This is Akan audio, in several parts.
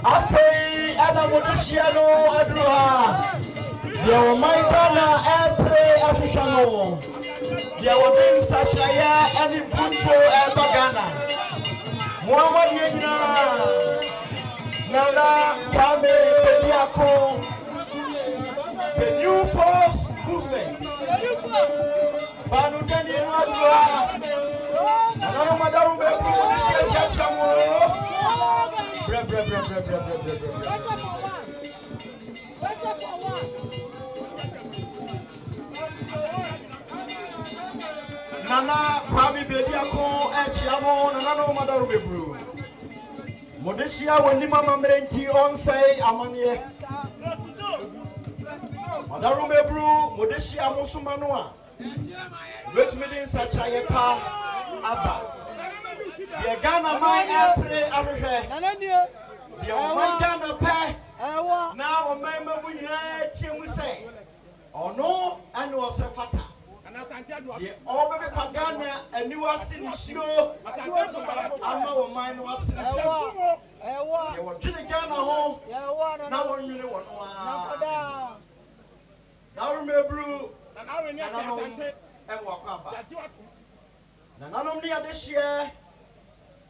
Afei ana modishia no adruha dia o maitana epre afishano dia o bin sachaya ani buncho bagana Muhammad yina nana Kwame Bediako the new force movement banu dani adruha nana madaru be position chamo Nana Kwame Bediako echiamo nana no madaru bebru Modeshia woni mama mrenti onsai amanye madaru bebru modeshia musuma no a wetumi din sachaye pa aba ye Ghana man epre ahwehwe ye man Ghana pe na o man mabu nyina chiemu sei ono anu osefata ye obebe pagana aniwa sinisuo ama o man no asere ye wo twene Ghana ho na wo nwene wo no a na wo mebru na wo nya asante e wo akwa na nanom ni adehye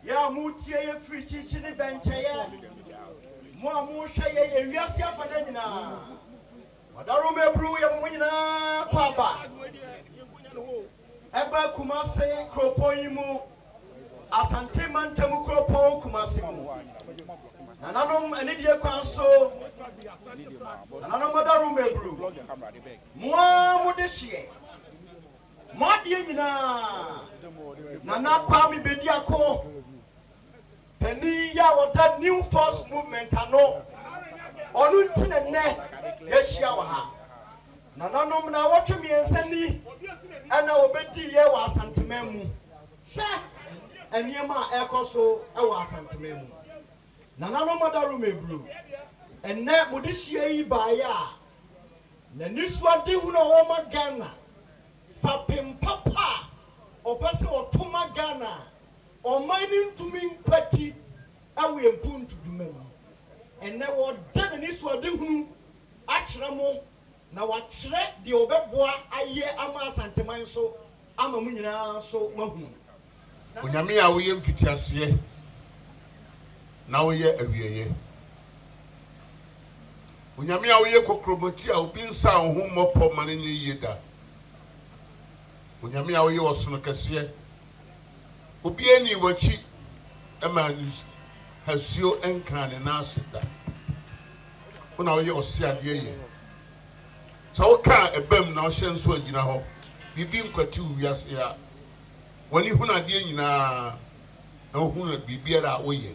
ya mutie ye free chichi ni benche ye mo amu hwe ye wiase afana nyina wadaro mebru ye mo nyina kwaba eba kumase kropon mu asante mantam kropon kumase mu na nanom ani die kwan so na nanom wadaro mebru mo amu dehye Madi nyina Nana Kwame Bediako Penny ya that new force movement ano onu ntine ne yeshia wa ha Nana nom na wotwe miensani ana obedi ye wa asantememu hwe eniema ekoso e wa asantememu Nana nom madaru mebru enne modihie yi ba ya na niswa de hu na wo magana Fapim papa opese otuma Ghana o mining to me kwati awe mpuntu dumemu ene wo de ni so de hunu akire mo na wa kire de obeboa aye ama asanteman so ama mu nyina so mahunu onyame a wo ye mfitiase now ye awieye unyame a woye kokromoti a obi nsa ho mopo mane nye yeda unyame a woye osono kese obi ani wachi ema hasio enkane na aseda una woye osiade ye so ka ebam na ohye nso agina ho bibi nkwati wiase ya wani hunade nyina na hunu bibiara a woye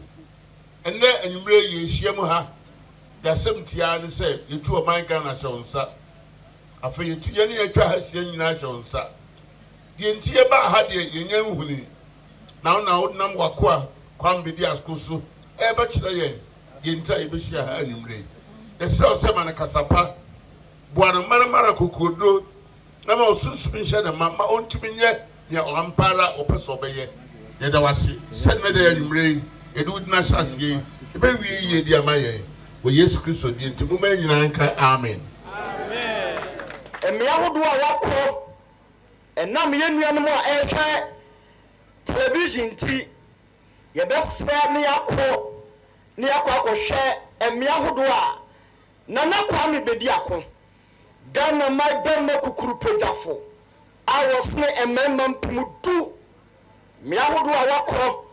enne anwumre ye hyiam ha yasem tia ne se yetu oman kan na hyonsa afa yetu ye ne yatwa ha hye nyina hyonsa die ntie ba ha de yenya nhuni na wonam wakoa Kwame Bediako so e ba kire ye die nta e be hia ha anwumre ese o se man kasapa buana mara kokodo na ma osusu nhye na ma ontumi nye ya oampara opeso beye ye da wase se me de anwumre edu na shasie e be wie ye di amaye wo Yesu Kristo di ntimu ma nyina nka amen amen emia hodo a wakọ enam ye nuanom a ehwe television ti ye be fra ne yakọ akọhwe emia hodo a nana Kwame Bediako Ghana mai bemma kukuru pejafo awosne ememma mpumudu mia hodo a wakọ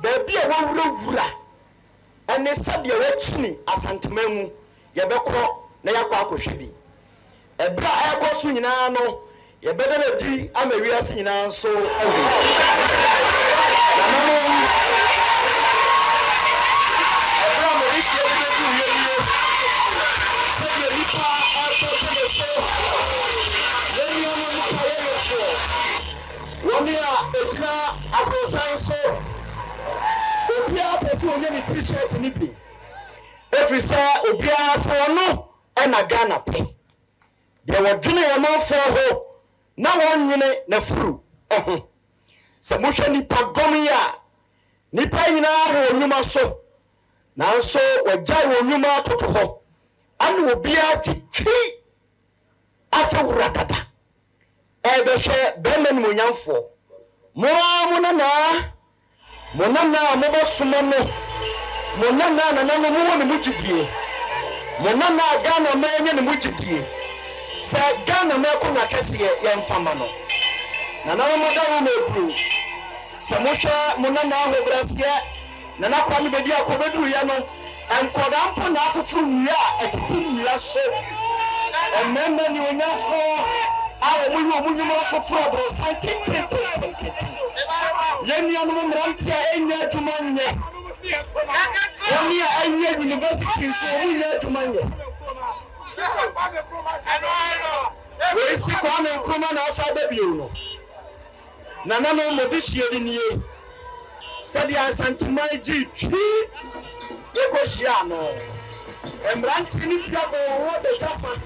baabi a wawurawura ene sabe wachini asantemamu yebekọ na yakọ akọhwe bi ebra ayakọ so nyina no yebedana di amawiase nyina so awi ebra mo disi ebi yeye sabe nipa akọhwe so yeye mo nipa yeye so woni a etina akosan so obia petu onye ni preacher to nipi every say obia so no e na Ghana pe de wodwene ye manfo ho na wonwene na furu se mo hwe nipa gom ya nipa nyina ho onwuma so na so wajai onwuma toto ho anu obia titwi atewura dada e be hwe be mani monyamfo mo monana mo bosumo no monana na mo wo ne mujidie monana Ghana ma enye ne mujidie se Ghana ma ko na kese ye mfama no na mo dawo mebru se mo hwa monana ho brasie na Kwame Bediako bedru ya no enkoda mpo na afufuru nia etutum nia so emema ni onyafo awo munyuma afufuru bro sanke Yeni anu mrantia enya tumanye Yeni enya university so enya tumanye Wesi Kwame Nkrumah na asabe bio no na no modishie di nie sadi asantimai ji twi ekoshia no emranti ni piabo wo de tafa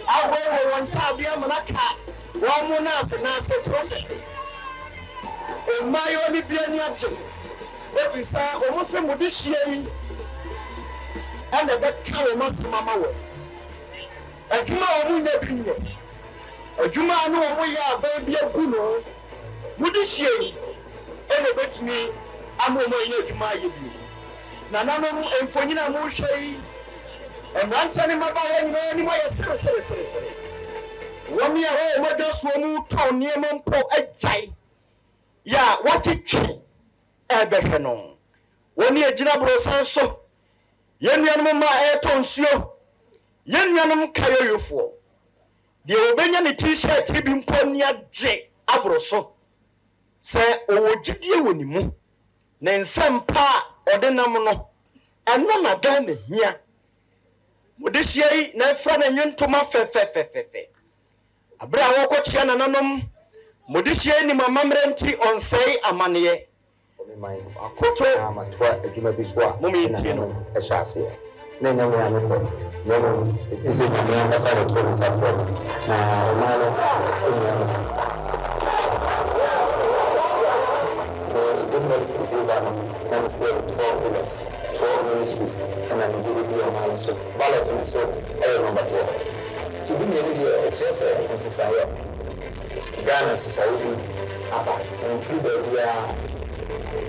awo wonta bia manaka wo mo na se process mayo ni bia ni aje ofisa o mo se modishie yi ande be kawo masema mawo adwuma o mu nya binye adwuma no o mo ya ba bia gu no modishie yi ene betumi amomo ina adwuma ye bi na nanom emfonyina mo hwei emranta ni mabawa nyina ni mo ye sere womi a wo mo daso mu ton ne mo mpo agyan ya watitwi ebehwe no woni agina brosan so yenuanom ma etonsuo yenuanom kayoyofo de obenya ne t-shirt bi mpo ni agye abroso se owogidie woni mu ne nsempa odenam no eno na Ghana hia modehie na efra na nyentoma fefefefefe abra wokochia na nanom modishie ni mamamrenti onsei amane mai akoto amatwa adwuma biswa momintino ehase na nyamu ya meto nyamu ifizi na ngasa na to misafo na omano the season and say 12 minutes 12 ministries and I'm going to be on my so balloting so number 12 to be maybe a chance in society Ghana society aba and through the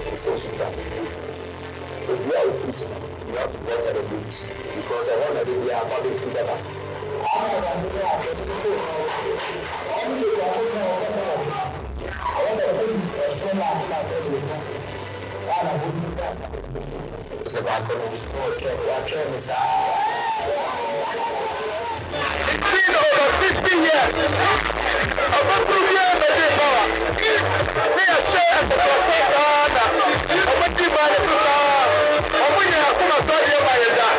to say suta if you are free, you have to water the roots because I want to be a public food ever. It's about the It's been over 50 years. I'm not going to be able to do power. We are sharing the professor. I'm not going to be able to do I'm going to have to study my dad.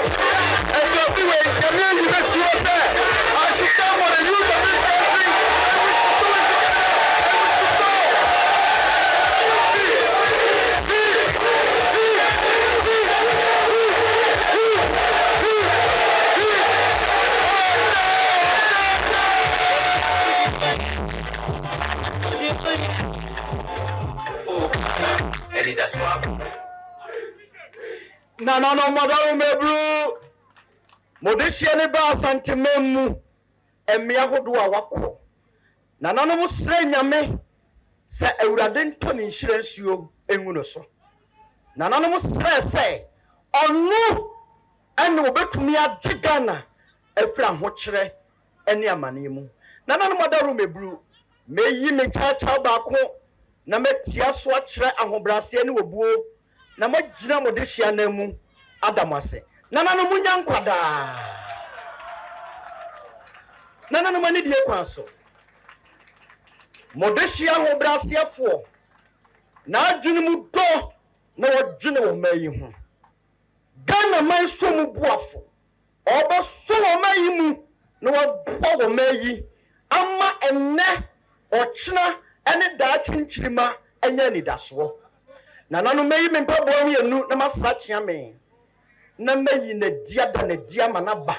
And so, anyway, the music is your there. I should come on the youth of this country. No, Mother Mebru Modeshiani Bas and Timemu and Miahodua Wako. Nano Musrenya say a Radinton insurance you emunoso. Nano say, oh no, and no bet to me a Jigana, a fram watchere, and near Manimu. Nano Mother Mebru may ye me charge out bako, Nametia swatcher and Hobrasian Wobu. Na majina modeshia nemu adamase nana no munyan kwada nana no mani die kwanso modeshia ho brasiafo na adwene mu do na wodwene wo mayi ho Ghana man so mu buafo obo so wo mayi mu na wo wo mayi ama enne ochina ene da chinchirima enya ni daso na nanu meyi me mpabo wienu na masrachia me na meyi na dia da na dia manaba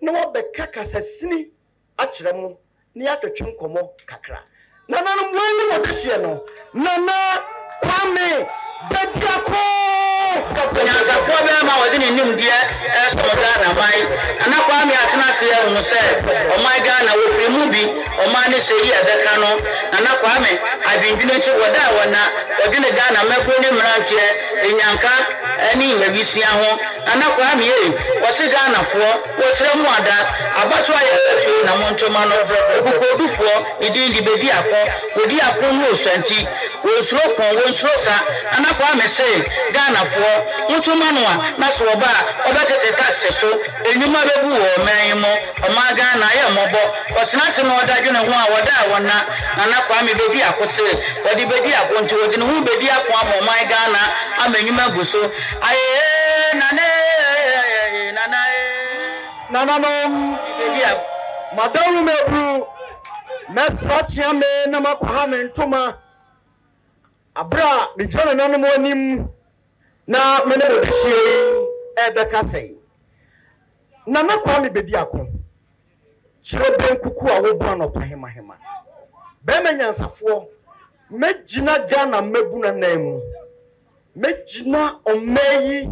na wo bekaka sasini akire mu ni atwetwe nkomo kakra na nanu mwani modehie no nana Kwame Bediako nyansafo be ma wodi ne nimdie eso Ghana mai ana Kwame atena se ya hu se o mai Ghana wo firi mu bi o ma ne se yi edeka no ana Kwame adwindwene chi woda wona wodi ne Ghana meko ne mrantie enyanka ani mabisia ho ana Kwame ye wo se Ghana fo wo sere mu ada abato aye etu na montoma no okukodufo idindi Bediako wodi akon no santi wo suro kon wo suro sa ana Kwame se Ghana fo mutuma no a na so oba obetete tax so enyuma bebu wo man mo o ma Ghana ye mobo otena se no odadwe ne ho a woda wona na Kwame Bediako se wodi Bediako nti wodi ne ho Bediako am man Ghana amenyuma guso aye nana no Bediako Madaru Mebru mesrachia me na makwa me ntoma abra mi jona nanu mo nim na mene modehie ebeka sei nana Kwame Bediako chire benkuku a wo bua no pahema be menyansafo mejina Ghana mebuna namu mejina omeyi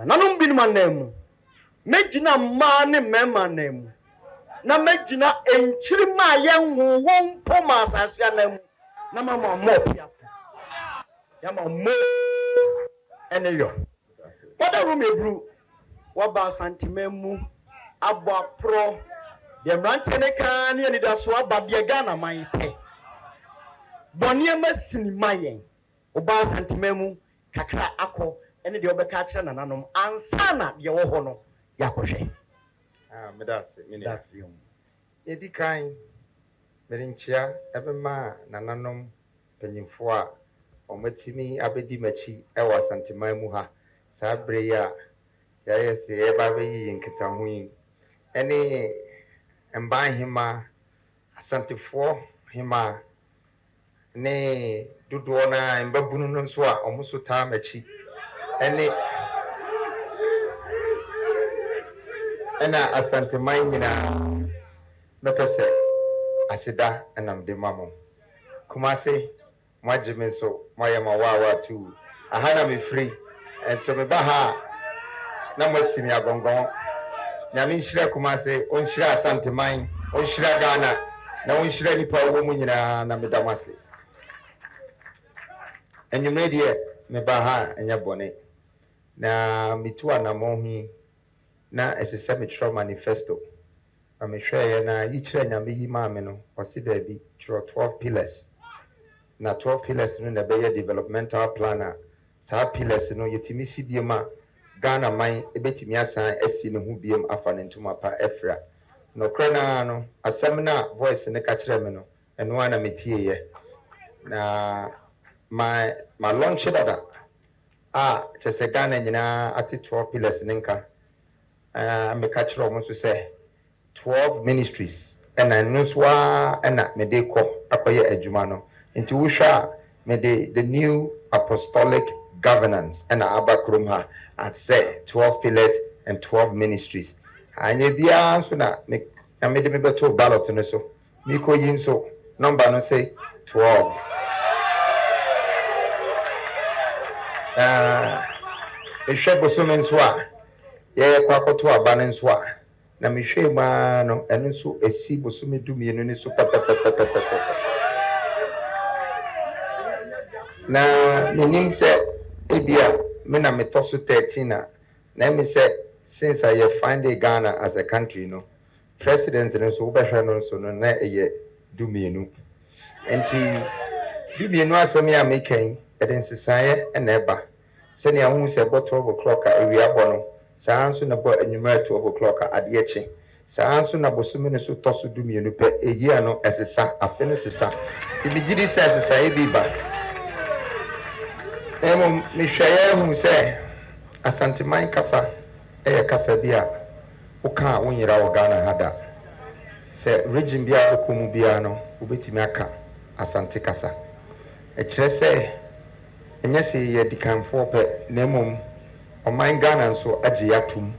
nanu binuma namu mejina ma ne mema namu na mejina enchirima yenwo won poma asasua namu na mama mo pia yama mo ene yo Madaru Mebru waba santimemu abo apro de mrante ne kan ne nidaso abade Ghana man pe boni amasini mayen oba santimemu kakra akọ ene de obeka kire nananom ansana de wo ho no yakohwe medase edi kan merenchia ebema nananom panyimfo a omatimi abedi machi ewa santimemu ha sabre ya yes eba be yinkita hu ene emba hima asantifo hima ne duduo na emba bunu no so a omuso ta machi ene asantimai nyina mepese asida enam de mamo kuma se mwajime so mwayama wawa tu ahana me free and so me baha na masimi agongon na min shira kuma se on shira asantimai on shira Ghana na on shira nipa wo mu nyina na me damase enyumedie me baha enya bone na mitu anamohi na ɛsɛ sɛ metwerɛ manifesto na mehwɛeɛ na yi kyerɛ nyame yi maa me no ɔse daabi twerɛ 12 pillars na 12 pillars no na ɛbɛyɛ developmental plan a saa pillars no yɛtumi si biom a Ghana man ɛbɛtumi asan asi ne ho biom afa ne ntoma pa ɛfra nɔkorɛ naa no asɛm no a voice ne ka kyerɛ me no ɛno a na metieeɛ na ma launch dada a kyɛ sɛ Ghana nyinaa ate 12 pillars ne nka meka kyerɛ ɔmo nso sɛ 12 ministries ɛna ɛno nso a ɛna mede kɔ akɔyɛ adwuma no nti wohwɛ a mede the new apostolic governance ɛna aba kurom ha asɛ 12 pillars and 12 ministries anyɛ biara nso na mede mebɛto ballot no so mekɔ yi nso number no sɛ 12 mehwɛ bosome nso a yɛyɛ kɔ akɔto aba no nso a na mehwɛ maa no ɛno nso esi bosome dumienu ne so pɛpɛpɛpɛpɛpɛ na menim sɛ ebia me na metɔ so 13 na ɛmi sɛ since I find Ghana as a country no president no so wobɛhwɛ no nso no na ɛyɛ dumienu nti dumienu asɛm a mekan ɛde nsesaeɛ ɛna ɛba sɛnea wohu sɛ ɛbɔ 12 o'clock a awia bɔ no saa nso na bɔ anwummerɛ 12 o'clock a adeɛ kye saa nso na bosome no so tɔ so dumienu pɛ ɛyi a no ɛsesa afe no sesa nti megye di sɛ ɛsesaeɛ bi ba ɛmmom mehwɛeɛ ahu sɛ asanteman kasa ɛyɛ kasa bi a woka a wonyera wɔ Ghana ha da sɛ region biara wokɔ mu biara no wobɛtumi aka asante kasa ɛkyerɛ sɛ ɛnyɛ sɛ yɛ dikanfoɔ pɛ na mmom ɔman Ghana nso agye atom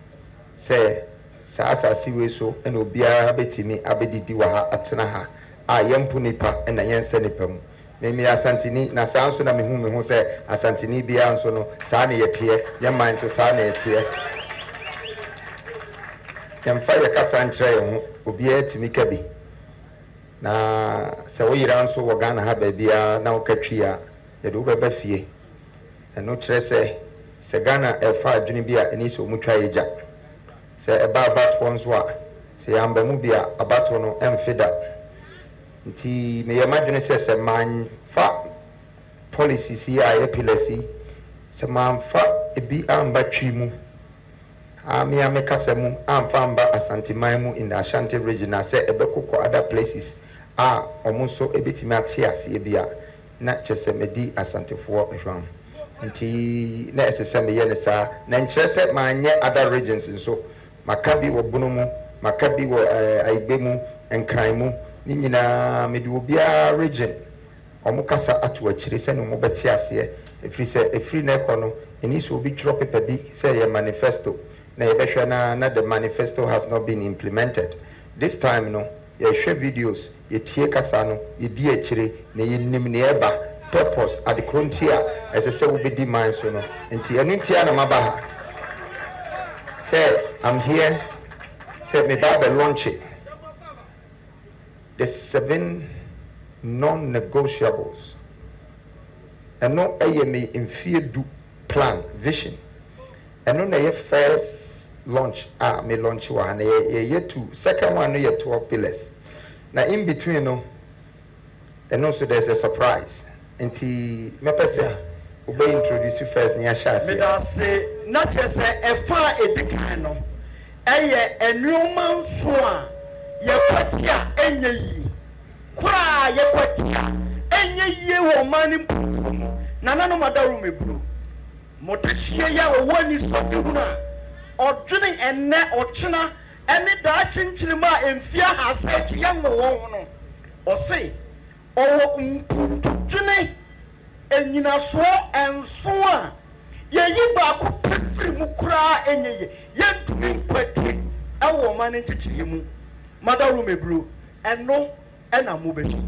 sɛ saa asase wei so ɛna obiara bɛtumi abɛdidi wɔ ha atena ha a yɛmpo nipa ɛna yɛnsɛ nipa mu memi asantini na saa nso na mehu me ho sɛ asantini biara nso no saa ne yɛteɛ yɛman nso saa ne yɛteɛ yɛmfa yɛ kasa nkyerɛ yɛn ho obiara tumi ka bi na sɛ woyera nso wɔ Ghana ha baabiara na woka twi a yɛde wobɛba fie ɛno kyerɛ sɛ Ghana ɛfa adwene bi a ɛni sɛ ɔmu twa yɛgya sɛ ɛba abatoɔ nso a sɛ yɛamba mu bi a abatoɔ no ɛmfe da nti meyɛ m'adwene sɛ manfa policies yi a yɛ pillars yi sɛ manfa ebi amba twi mu amia me kasa mu amfa amba asanteman mu in the Ashanti region na sɛ ɛbɛkokɔ other places a ɔmo nso ebetimi ate aseɛ bi a na kyɛ sɛ medi asantefoɔ ehwam nti na ɛsɛ sɛ meyɛ ne saa na nkyerɛ sɛ manyɛ other regions nso maka bi wɔ Bono mu maka bi wɔ Aigbe mu Nkran mu ne nyinaa mede obiara region ɔmo kasa ato akyire sɛ ne ɔmo bɛte aseɛ ɛfiri sɛ ɛfiri na ɛkɔ no ɛni sɛ obi twerɛ paper bi sɛ yɛ manifesto na yɛbɛhwɛ na the manifesto has not been implemented this time no yɛhwɛ videos yɛtie kasa no yɛdi akyire na yɛnim ne ɛba purpose adekoro nti a ɛsɛ sɛ wobɛdi man so no nti ɛno nti a na maba ha sɛ I'm here sɛ meba bɛlɔnkye the 7 non-negotiables ɛno ɛyɛ me mfie du plan vision ɛno na yɛ first launch me launch wa na yɛ two second one no yɛ 12 pillars na in between no ɛno so there's a surprise nti mepɛ sɛ wobɛ introduce first ne ahyɛ ase meda se na kyerɛ sɛ ɛfa edikan no ɛyɛ ɛnneɔma nso a yɛkwati a ɛnyɛ yi koraa yɛkwati a ɛnyɛ yie wɔ ɔman ne mputuo mu nananom adarom eburo mɔtahyia yɛ a ɔwɔ ani sɔde hunu a ɔdwene ɛnnɛ ɔkyena ɛne daa kyenkyene mu a ɛmfie ahasa akyi yɛnwe wɔn ho no ɔse ɔwɔ mpuntudwene anyinasoɔ ɛnso a yɛyi baako pɛfiri mu koraa ɛnyɛ yie yɛntumi nkwati ɛwɔ ɔman ne nkyekyere mu madarom eburo ɛno ɛna mo bɛhwɛ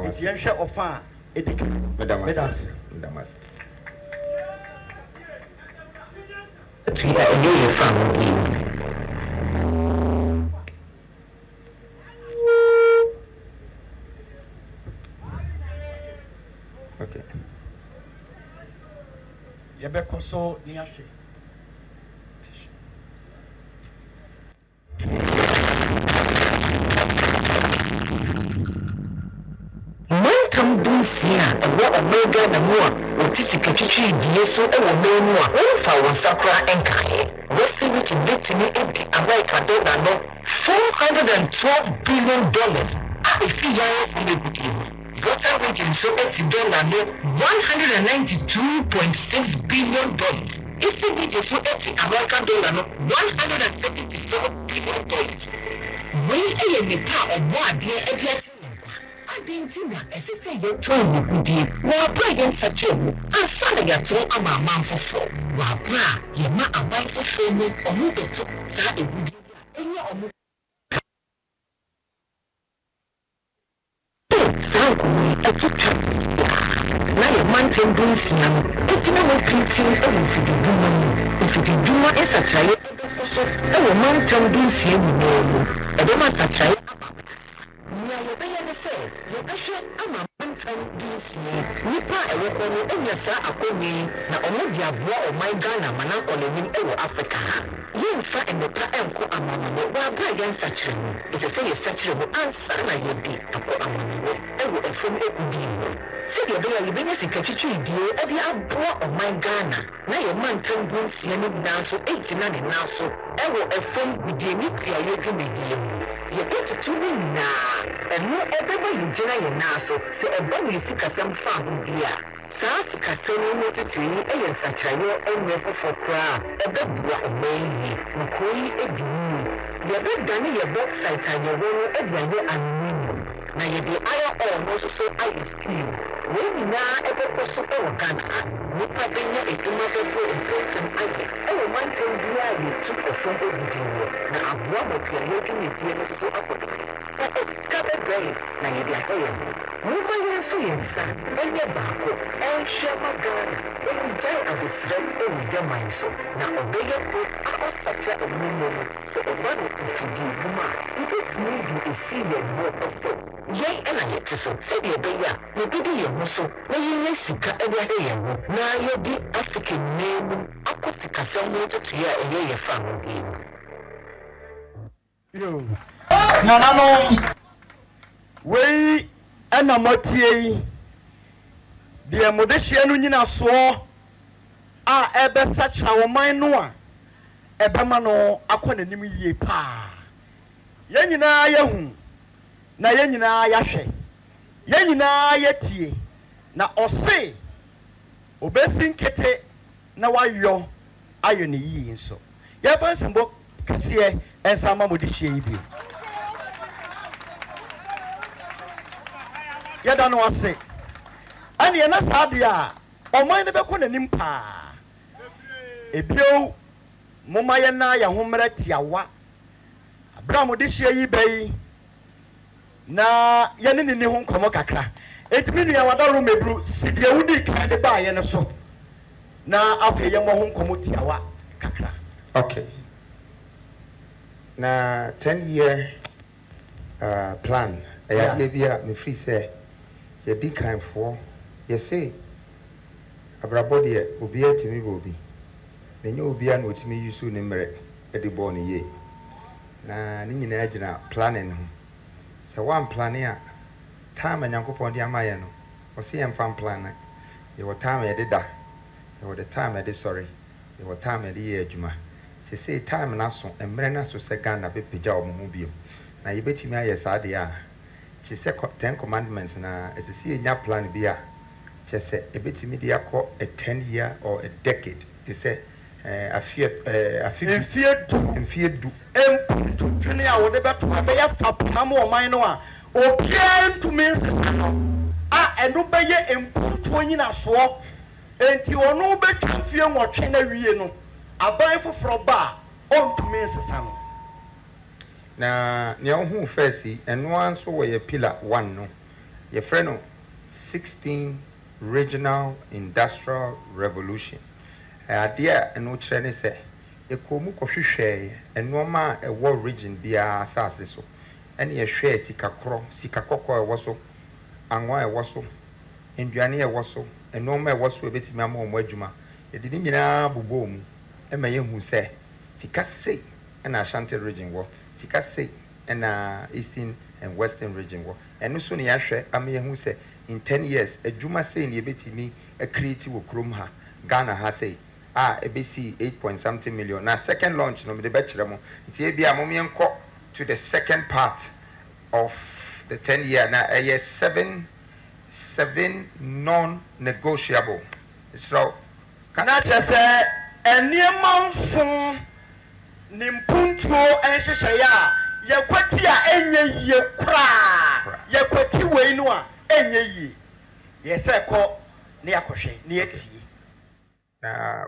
nti yɛnhwɛ ɔfa a ɛdi kan medase okay yɛbɛkɔ so ne ahwɛ omega na mua otiti kachichi die so e wo menu a wonfa won sakra enkae Western region betimi edi America dollar no $412 billion if you are from the beginning. Western region so eti dollar no $192.6 billion. Eastern region so eti American dollar no $174 billion. We a mepa obo ade edi Adintina esese yeto ngudi wa bra yen sache mu ansana yato ama amanfofo wa bra ye ma amanfofo mu omu beto sa egudi enye omu Sanku etuta na ye manten dunsia no etina mo pintin e mo fidi duma esa chaye so e wo manten dunsia mu no e be ma sachaye Nia ye be ye se ye ehwe ama manten dunsia nipa e wo ho no enya sa akomi na omo dia boa o my Ghana mana kolenim e wo Africa Yemfa emepa enko amamano wa bra yen sachire ese se ye sachire mo ansa na ye di akọ amamano ewo efom ekudi no se ye be ye be sika twitwi die e di aboa o my Ghana na ye mantan dunsia ni na so ejina ne na so ewo efom gudie ni kua ye dwumedie ye betutu ni na eno ebeba ye jina ye na so se eba ni sika sem fa gudia Saa sikaseni mututu yi eye nsakyerɛ enwe fofo kra ebebua omeyi nkoyi edunu yebedane ye bauxite ayewo no eduane aluminium na yebe iron ore no so iron steel we na ebekoso ewo Ghana nipa benya eduma bebo empentem aye ewo manten bia ye tu ofom obudiwo na aboa bopia yedumedie no so akodo na excabe brain na yebe aheye Muma yenso yensa enye baako enhwe magana enjai abisrem endeman so na obeye ko akosacha omumo se obano mfidi buma ibetimi di esi ye bo ose ye ena yete so se de obeya ne bidi ye ho so na ye sika ede ye ho na ye di African name akosika samu to ya eye ye fa ho di yo nanano we Ena motie de modehia no nyina so a ebe sacha wo man no a ebe ma no akọ nanim yie pa ye nyina yehu na ye nyina yahwe ye nyina yetie na ose obesi nkete na wayo ayo ne yie nso ye fa sembo kase ensa ma modehia yi bi Yada no ase ani na saade a oman ne beko nanim pa ebio moma ye na ya homra tiawa abramo de hia yi bai na ye ne ni ho nkomo kakra etimi nua wadaro mebru sidie wudi ka de ba ye ne so na afa ye mo ho nkomo tiawa kakra Okay. Na 10-year plan ya bia me free say ye di kan for ye say abrabode e obi atimi bobi nenye obi a na otimi yusu ne mre e di bo ne ye na ni nyina agina planning ho se one plan a time anyankopon di amaye no o se em fan plan ye wo time ye de da ye wo the time ye de sorry ye wo time ye de ye adwuma se say time na so emre na so se Ghana be pija o mu bio na ye betimi aye saade a She said 10 commandments na as see nya plan bi a che say ebetimi dia call a 10-year or a decade they say a fear du to twene a wo de beto abeya fa pam o man no a obian to means no a eno beye empunto nyina so enti ono betwa fie nwotwe na wie no aban foforo ba on to means no na ne ohu first eno anso wo ye pillar 1 no ye frɛ no 16 regional industrial revolution adia eno kyerɛ ne sɛ ekomu kɔhwehwɛ eno ma ɛwɔ region bia asase so ɛne ye hwɛ sika kɔkɔ ɛwɔ so anwa ɛwɔ so nduane ɛwɔ so eno ma ɛwɔ so ebetimi ama ɔmo adwuma yɛde ne nyinaa bobɔ mu ɛma ye hu sɛ sika sei ɛna Ashanti region wɔ sika sei na Eastern and Western region wo eno so ne yahwe amaye hu se in 10 years adwuma say ne betimi create wo krom ha Ghana ha say ABC 8 point something million. Now second launch no me the bachelor mo. Nti e bia mo menko to the second part of the 10 year now a year 7 non-negotiable. So can I just say eniamanfo nimpuntuo enhyehyaya yekwati a enye ye kra yekwati wei no a enye yi yese ko ne yakohwe ne yatie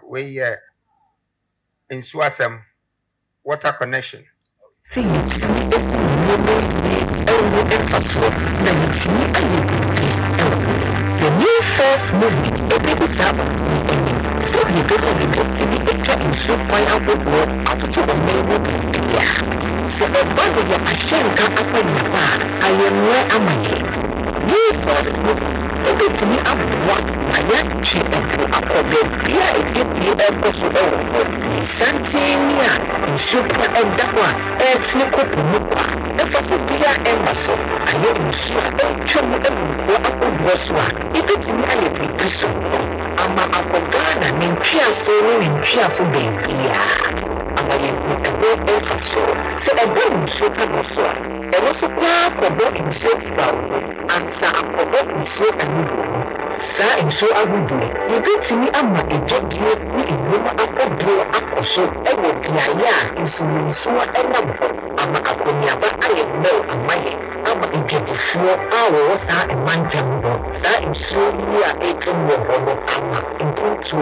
we in Swasem water connection. See, the new first movement, a baby sabbath. So the people will get to be a cat and soup point out with work out to the main. So a body of a shank up on the bar, I am where am I? New first movement, a bit to me up what I am cheap and to a cobble, here it get you ever so over. Santinia, super and that one, it's no copa. If I could be a embassy, I am sure a chum and what I was one. If it's in a prison, I'm a Ghana, Ninchia so Ninchia so baby. I'm a so. So a good suitable so. There was a quack or book in so far. Answer a book in so and Sir, and so I will do. You get to me, I'm not a job here. We will not do a so. I will be a in so and I'm a Konya, but I am no a money. I'm a get before hours are a man temple. Sir, and so we are a more I'm a to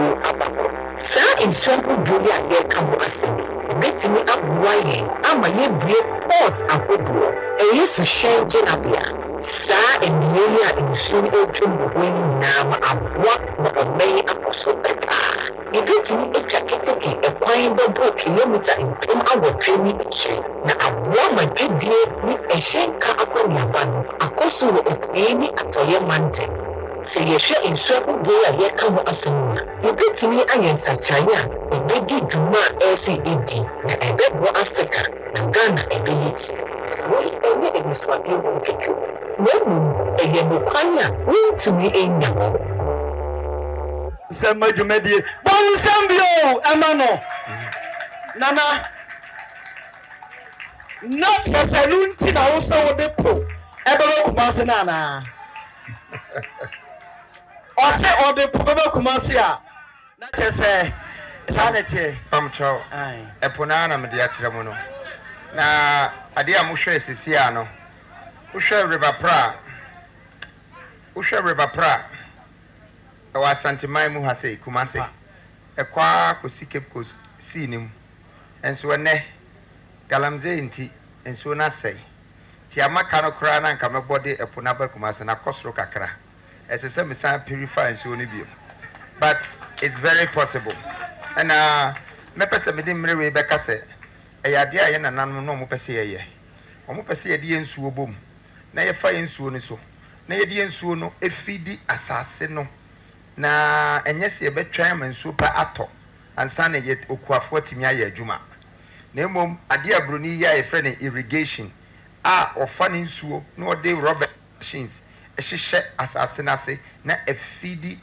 Sir, and so will do ya there come as get me up why I'm a little port a hood. A used to share Jenabia. Sir, and Yulia in soon open the wing now. What a may so better. You get me a jacket, a kind of kilometer in 10 hour training. Now, a woman did with a shanka upon your band, a course of any at your mountain. Say you share in certain way a year come as you get me against a China, a baby do not LCED, and a bed for Africa, and Ghana ability. What a is what you won't get you. No, a Yamukwaya went to me in Yamo. Some Majumedi, Bon Sambio, Amano, Nana, not as a luncheon also the po, Ebelo Kumasanana. Or say, or the Papa Kumasia, not just say, eternity. Chow, a punana mediatramono. Na adia mushe sisiano. Usha River Pra. Our Santimai Muhase, Kumase, a qua Kusike Kus, Sinim, and so ne Galamze inti, and so na say. Tiamakano Krana and Kamabody, a Punaba Kumas and a Costro Kakra, as a semi sign purify and so nibu. But it's very possible. And Mepesa Medim Rebecca said, a idea and a non Mopesi. Omopesi a dear suo boom. Na ye fa yensuo ni so na ye die nsuo no efidi asase no na enyese ye betwan mansuo pa ato ansa na ye okuafo timi aye adwuma na emom ade abroni ya ye frɛ irrigation a ofa ni nsuo na ode rubber machines ehyehyɛ asase na se na efidi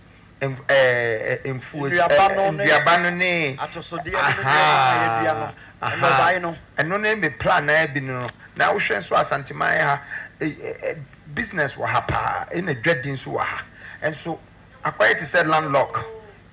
emfuo biabano ne atosode ya no eno na me plan na bi no na wo hwɛ nso asanteman ha business wa ha pa in a dreading so ha and so acquired to said landlock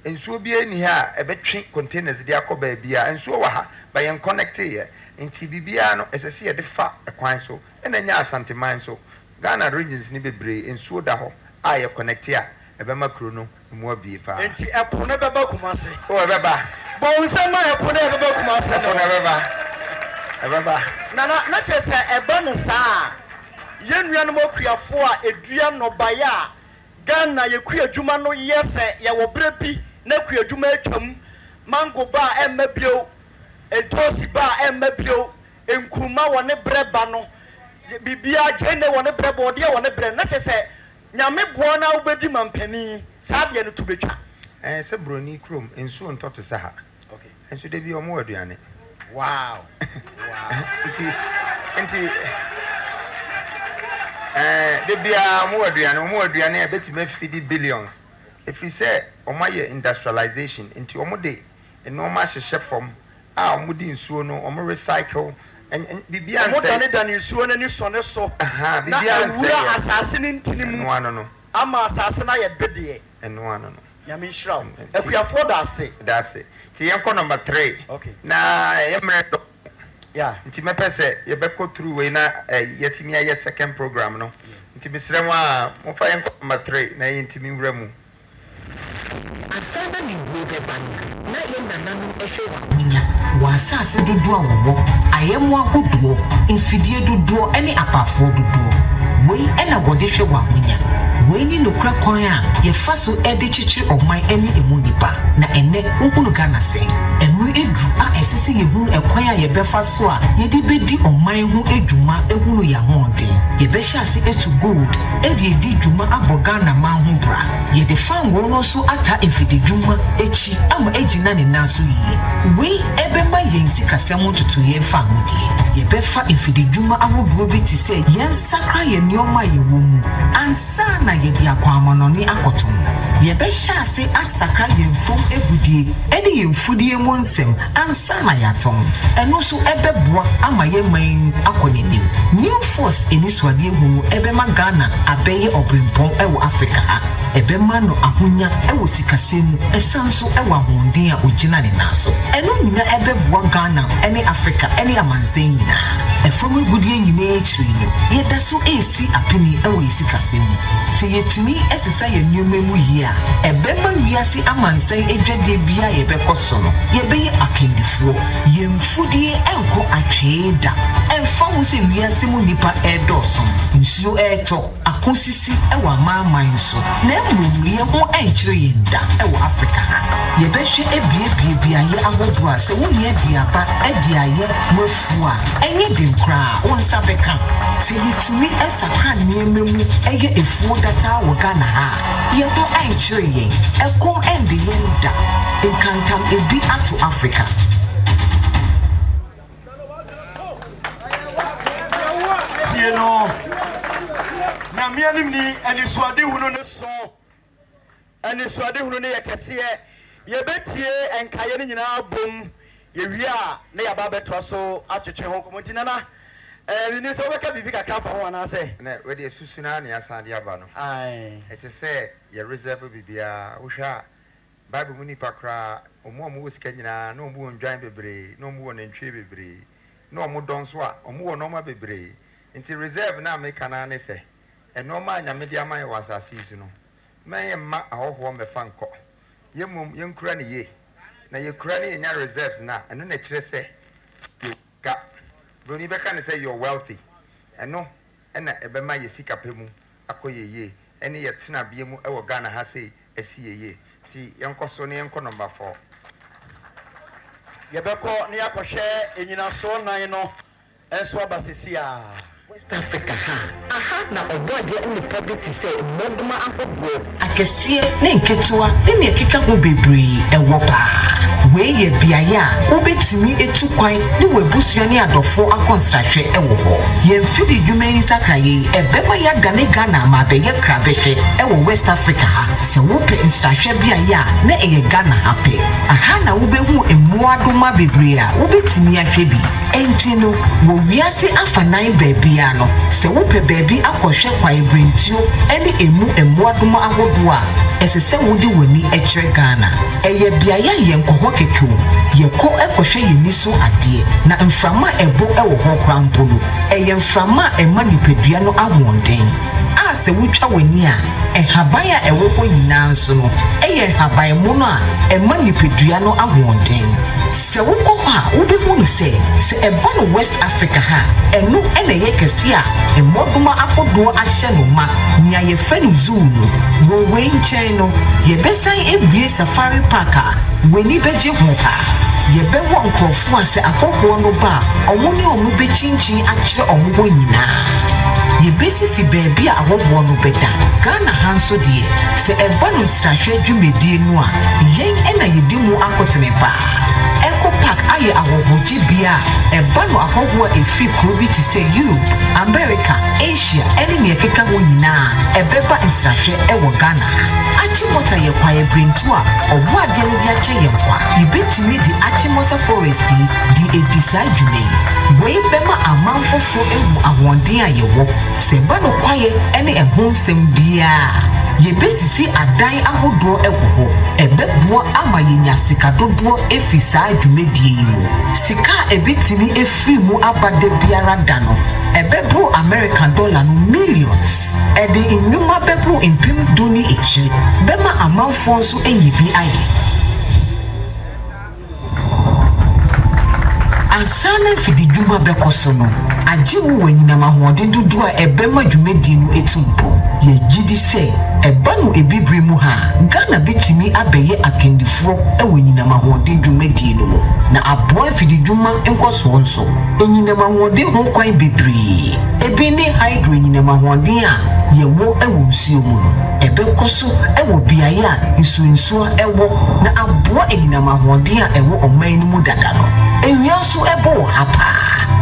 and so be any ha a between containers the akoba bia and so wa ha by en connect here in tbbia no as I see a defa a kwan so and enya asanteman so Ghana regions ni bebre and so da ho a connect here e be makro no mo bi fa enti epone beba kumase o beba bon sama epone beba kumase no beba na chese eba no saa yenua no mokuafo a edua no baya Ghana yekua adwuma no yese ye wo brebi na kua adwuma atwam mango ba emmabio etosi ba emmabio enkuruma wone breba no bibia gene wone breba ode wone bre na chese nyame boa na ubedi mampani saa de no tubetwa se broni krom enso ntoto sa ha okay enso de bi omo aduane wow Nti The bia more aduane betime feed billions. If we say omaye industrialization into omode normal hye from omudi nsuo no omo recycle and bibia say omode dan nsuo na ni so ne so bibia say asase ni ntinimu no ama asase na ye bede no nyame nshraw akuafo that's it ti yenko number 3 okay na yemre yeah nti mepese ye beko through we na yetimi aye second program no nti bisrem a mo fa yenko number 3 na yentimi wura mu asaba ni gobeban na yenda nanu ehwe wamunya wasase dodo awowo ayemu akodo infidie dodo ene apafo dodo we ena gode hwe wamunya we ni nokra kwan a ye fa so ede chichi oman ene emu nipa na ene ukunu Ghana sen emu edu a esese ye hu ekwan a ye befa so a ye de bedi oman hu edwuma ehunu ya honde ye be hyase etu gold ede edi dwuma abo Ghana man hu bra ye de fango no so ata efide dwuma echi ama ejina ne naso yiye we ebe ma ye nsikasem tutu ye fa hudie ye befa efide dwuma ahodo bi ti se ye nsakra ye nioma ye womu ansa na ye di akwamononi akoton ye be hyase asakra ye mfom egudie ene ye mfudie mu nsem ansa na yaton eno so ebeboa ama ye man akonenim new force eni swade hunu ebe ma Ghana abeye obrempon ewo Africa ha ebe ma no ahonya ewo sikasemu esanso ewo ahondin a ogina ne naso eno nyina ebeboa Ghana ene Africa ene amanzen nyina efom egudie nyina echiri no ye da so esi apeni ewo sikasemu se yetumi esesa ye nyomemu yi a ebe ma wiase amanzen edwade bia ye bekoso no ye beye akendifuo ye mfudie enko atweda emfa wo se wiase mu nipa edoso nsuo eto akonsisi ewo amaman so na mmom ye ho enkyere ye nda ewo Africa ye behwe ebie bia ye ahodo a se wo ye diaba ediaye mofu a enye dinkra won sabeka se yitumi esakra niememu eye efuo data wo Ghana ha ye ho enkyere ye ekom ende ye nda enkantam ebi ato Africa no na mianim ni eni suade hunu ne so eni suade hunu ne yakese ye betie enkaye ne nyina bom ye wi a ne ya ba beto so atwetwe ho komontina na ni so beka bibi kakra fa ho ana se na we de susuna ne asande aba no ai ese se ye reserve bibia wo hwa Bible mu nipa kra omo wo sika nyina na omo ndwan bebre na omo wo nantwe bebre na omo donso a omo wo noma bebre nti reserve na make na ne se enoma anyame dia man wa asase isu no men ma ahoho me fanko yemum yenkura ne ye na yekura ne nya reserves na eno na kire se you ga boni beka ne say you're wealthy eno ena ebema ye sika pemu akoyeye ene ye tena biemu ewo Ghana ha sei esiyeye ti yenkoso ne yenko number 4 yebeko ne yakohwe enyina so nan no enso abasisi a West Africa aha na obode in the public say moduma akobo akesie ne nketua ne ekeka ho bebre ewo pa we ye biaya obetumi etukwan ne webusua ne adofo akonstrahwe ewo ho ye mfidi dwuman sakraye ebema ya dane Ghana ma be ye krabehwe ewo West Africa se wope instrahwe biaya na eye Ghana hape aha na wobehu emuadoma bebre a obetumi ahwe bi enti no wo wiase afanan baabia no se wope baabi akohwe kwan brentio ene emuadoma ahodo a esese wodi wani echre Ghana eye biaya ye nkoho kekeu ye ko ekohwe ye niso ade na mframa ebo ewo ho krampolo eye mframa ema nipadua no ahonden a se wotwa wani a ehaban a ewo ho nyina nso no eye haban mu no a ema nipadua no ahonden se wokọ ha wobehunu se eba no West Africa ha eno ene ye kese a emoduma akodo ahye no ma nya ye fe no zoo no wo wenchen no ye besan ebie safari park a weni beje ho pa ye be wo nkrofo ase akoko no ba omo ne omo be chinchin akire omo ho nyina ye besisi baabi a ahobo no beda Ghana hanso de se eba no strahwe dwumedie no a yen ena yedi mu akotene ba Eco Park aye ahoho Ojibia, eba no ahoho efi kuro bi ti say Europe, America, Asia, ene ne ekeka ho nyina, ebeba nsrahwe ewo Ghana. Achimota ye kwaye brintu a, obo ade ne dia che ye kwa. Ibetimi di Achimota forest di edisa dwume. Wei bema amanfofo ewu ahonden a ye wo. Se ba no kwaye ene ehonsem bia. Yebesisi adan ahodo egoho ebeboa ama yenya sika dodo efisa adwumedie yi mu sika ebetimi efri mu abade biara dano ebebo American dollar no millions ede innuma bebo impim doni echi bema amanfo so enyibi aye ansana fidi dwuma bekoso no ajiwu wanyina mahode dodo a ebema dwumedie no etumpo ye gidi se eba no ebibiri mu ha Ghana bitimi abeye akendifo ewo nyina mahode dwumedie no mu na aboa fidi dwuma enkoso nso enyina mahode ho kwan bibiri ebi ne hydro nyina mahode a yewo ewo nsuo mu no ebekoso ewo biaye a nsuo ewo na aboa enyina mahode a ewo oman no mu dada no ewiaso ebo hapa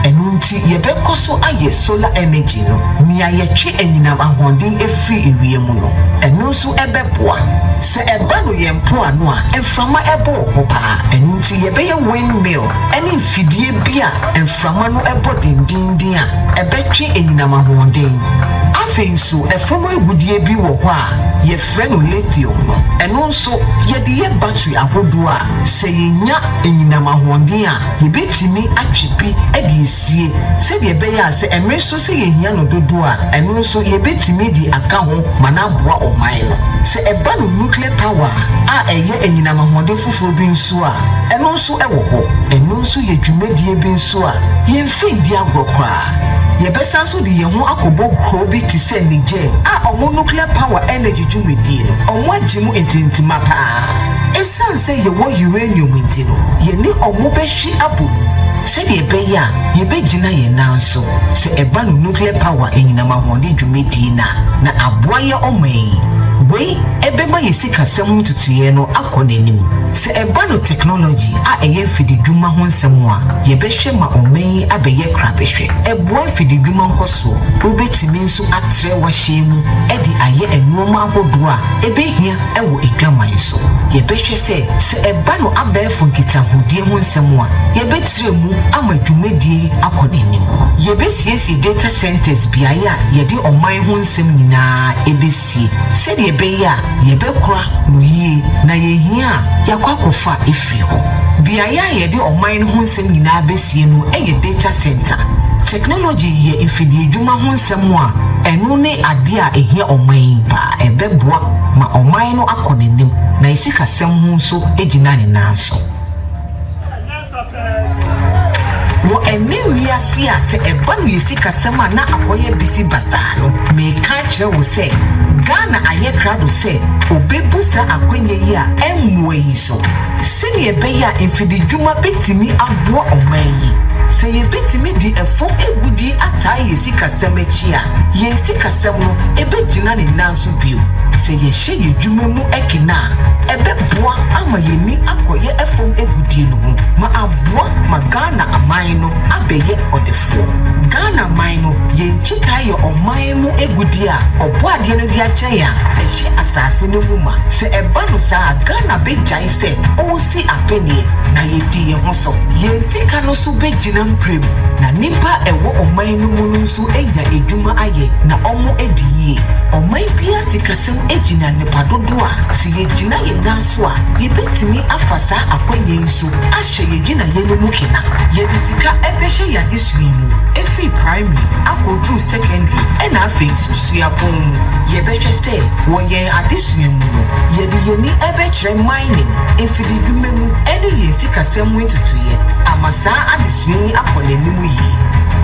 enunti yebekoso aye solar energy no nia yetwe enyinam ahonden efri ewie mu no enunso ebeboa se eba no yempo ano a emframa ebo hopa enunti yebeye windmill eni mfidie bia emframa no ebo dindindin a ebetwe enyinam ahonden afenso efomo egudie bi wo ho a ye frɛ no lithium no enunso yede ye battery ahodo a se yenya enyinam ahonden a yebetimi atwepi edi sie se de beya se emreso se yehia no dodo a eno nso yebetimi di aka ho manaboa oman no se eba no nuclear power a eye enyina mahode fufuro bi nso a eno nso ewo ho eno nso ye dwumadie bi nso a yemfindi agrokwa yebesa nso di yeho akobo kro bi ti se nije a omo nuclear power energy dwumadie no omo agimu entintima pa esanse yewo uranium ntino ye ni omo behwi abomu se de beya yebegina ye nanso se eba no nuclear power enyina mahode dwumedi na aboaye oman wei ebema yesika semu tutuye no akonenim se eba no technology a eye fidi dwuma ho nsemu a yebehwe ma oman abeye krabehwe eboa fidi dwuma nkoso obetimi nso atre wahemu edi aye enuoma ahodo a ebehia ewo edwaman so yebehwe se eba no abefo nkitahudie ho nsemu a yebetire mu ama dwumedie akonenim yebesiesie data centers biaye a yede oman ho nsem nyina ebesie se de beya yebekura nuyi na yehia yakwakofa efri ho biaye yede oman ho nsem nyina besie no eye data center technology ye ifidie dwuma ho nsem a eno ne ade a ehia oman pa ebeboa ma oman no akonenim na isika sem ho nso egina ne nanso wo emi asi ase eba no yesika sema na akoye bisi basano me ka kire wo se Ghana aye krado se obebusa akwenye yi a emwe yi so sene ebeya infidi dwuma betimi aboa omanyi se ye betimi di efo egudi atai yesika sema chi a yesika sema ebegina ne nanso bio se ye hye ye dwuma mu ekina ebeboa ama yemi akoye efom egudi no ho ma aboa ma Ghana aman no abeye odefo Ghana man no ye nchita ye oman mu egudi a oboade no dia cheya ehye asase no mu ma se eba no sa Ghana bejai se o si apenie na ye di ye ho so ye sika no so begina mprem na nipa ewo oman no mu nso enya edwuma aye na omo ediye oman bia sika sem egina nipa dodo a se ye gina ye nanso a ye betimi afasa akwanye nso ahye ye gina ye no mu kina ye bisika ebehye ya disuimu efi primary akodru secondary ena afi susua pon ye behwe se wo ye adisuimu no ye de yeni ebekire mining efidi dumemu ene ye sika semu ntutuye amasa adisuimu akonenimu yi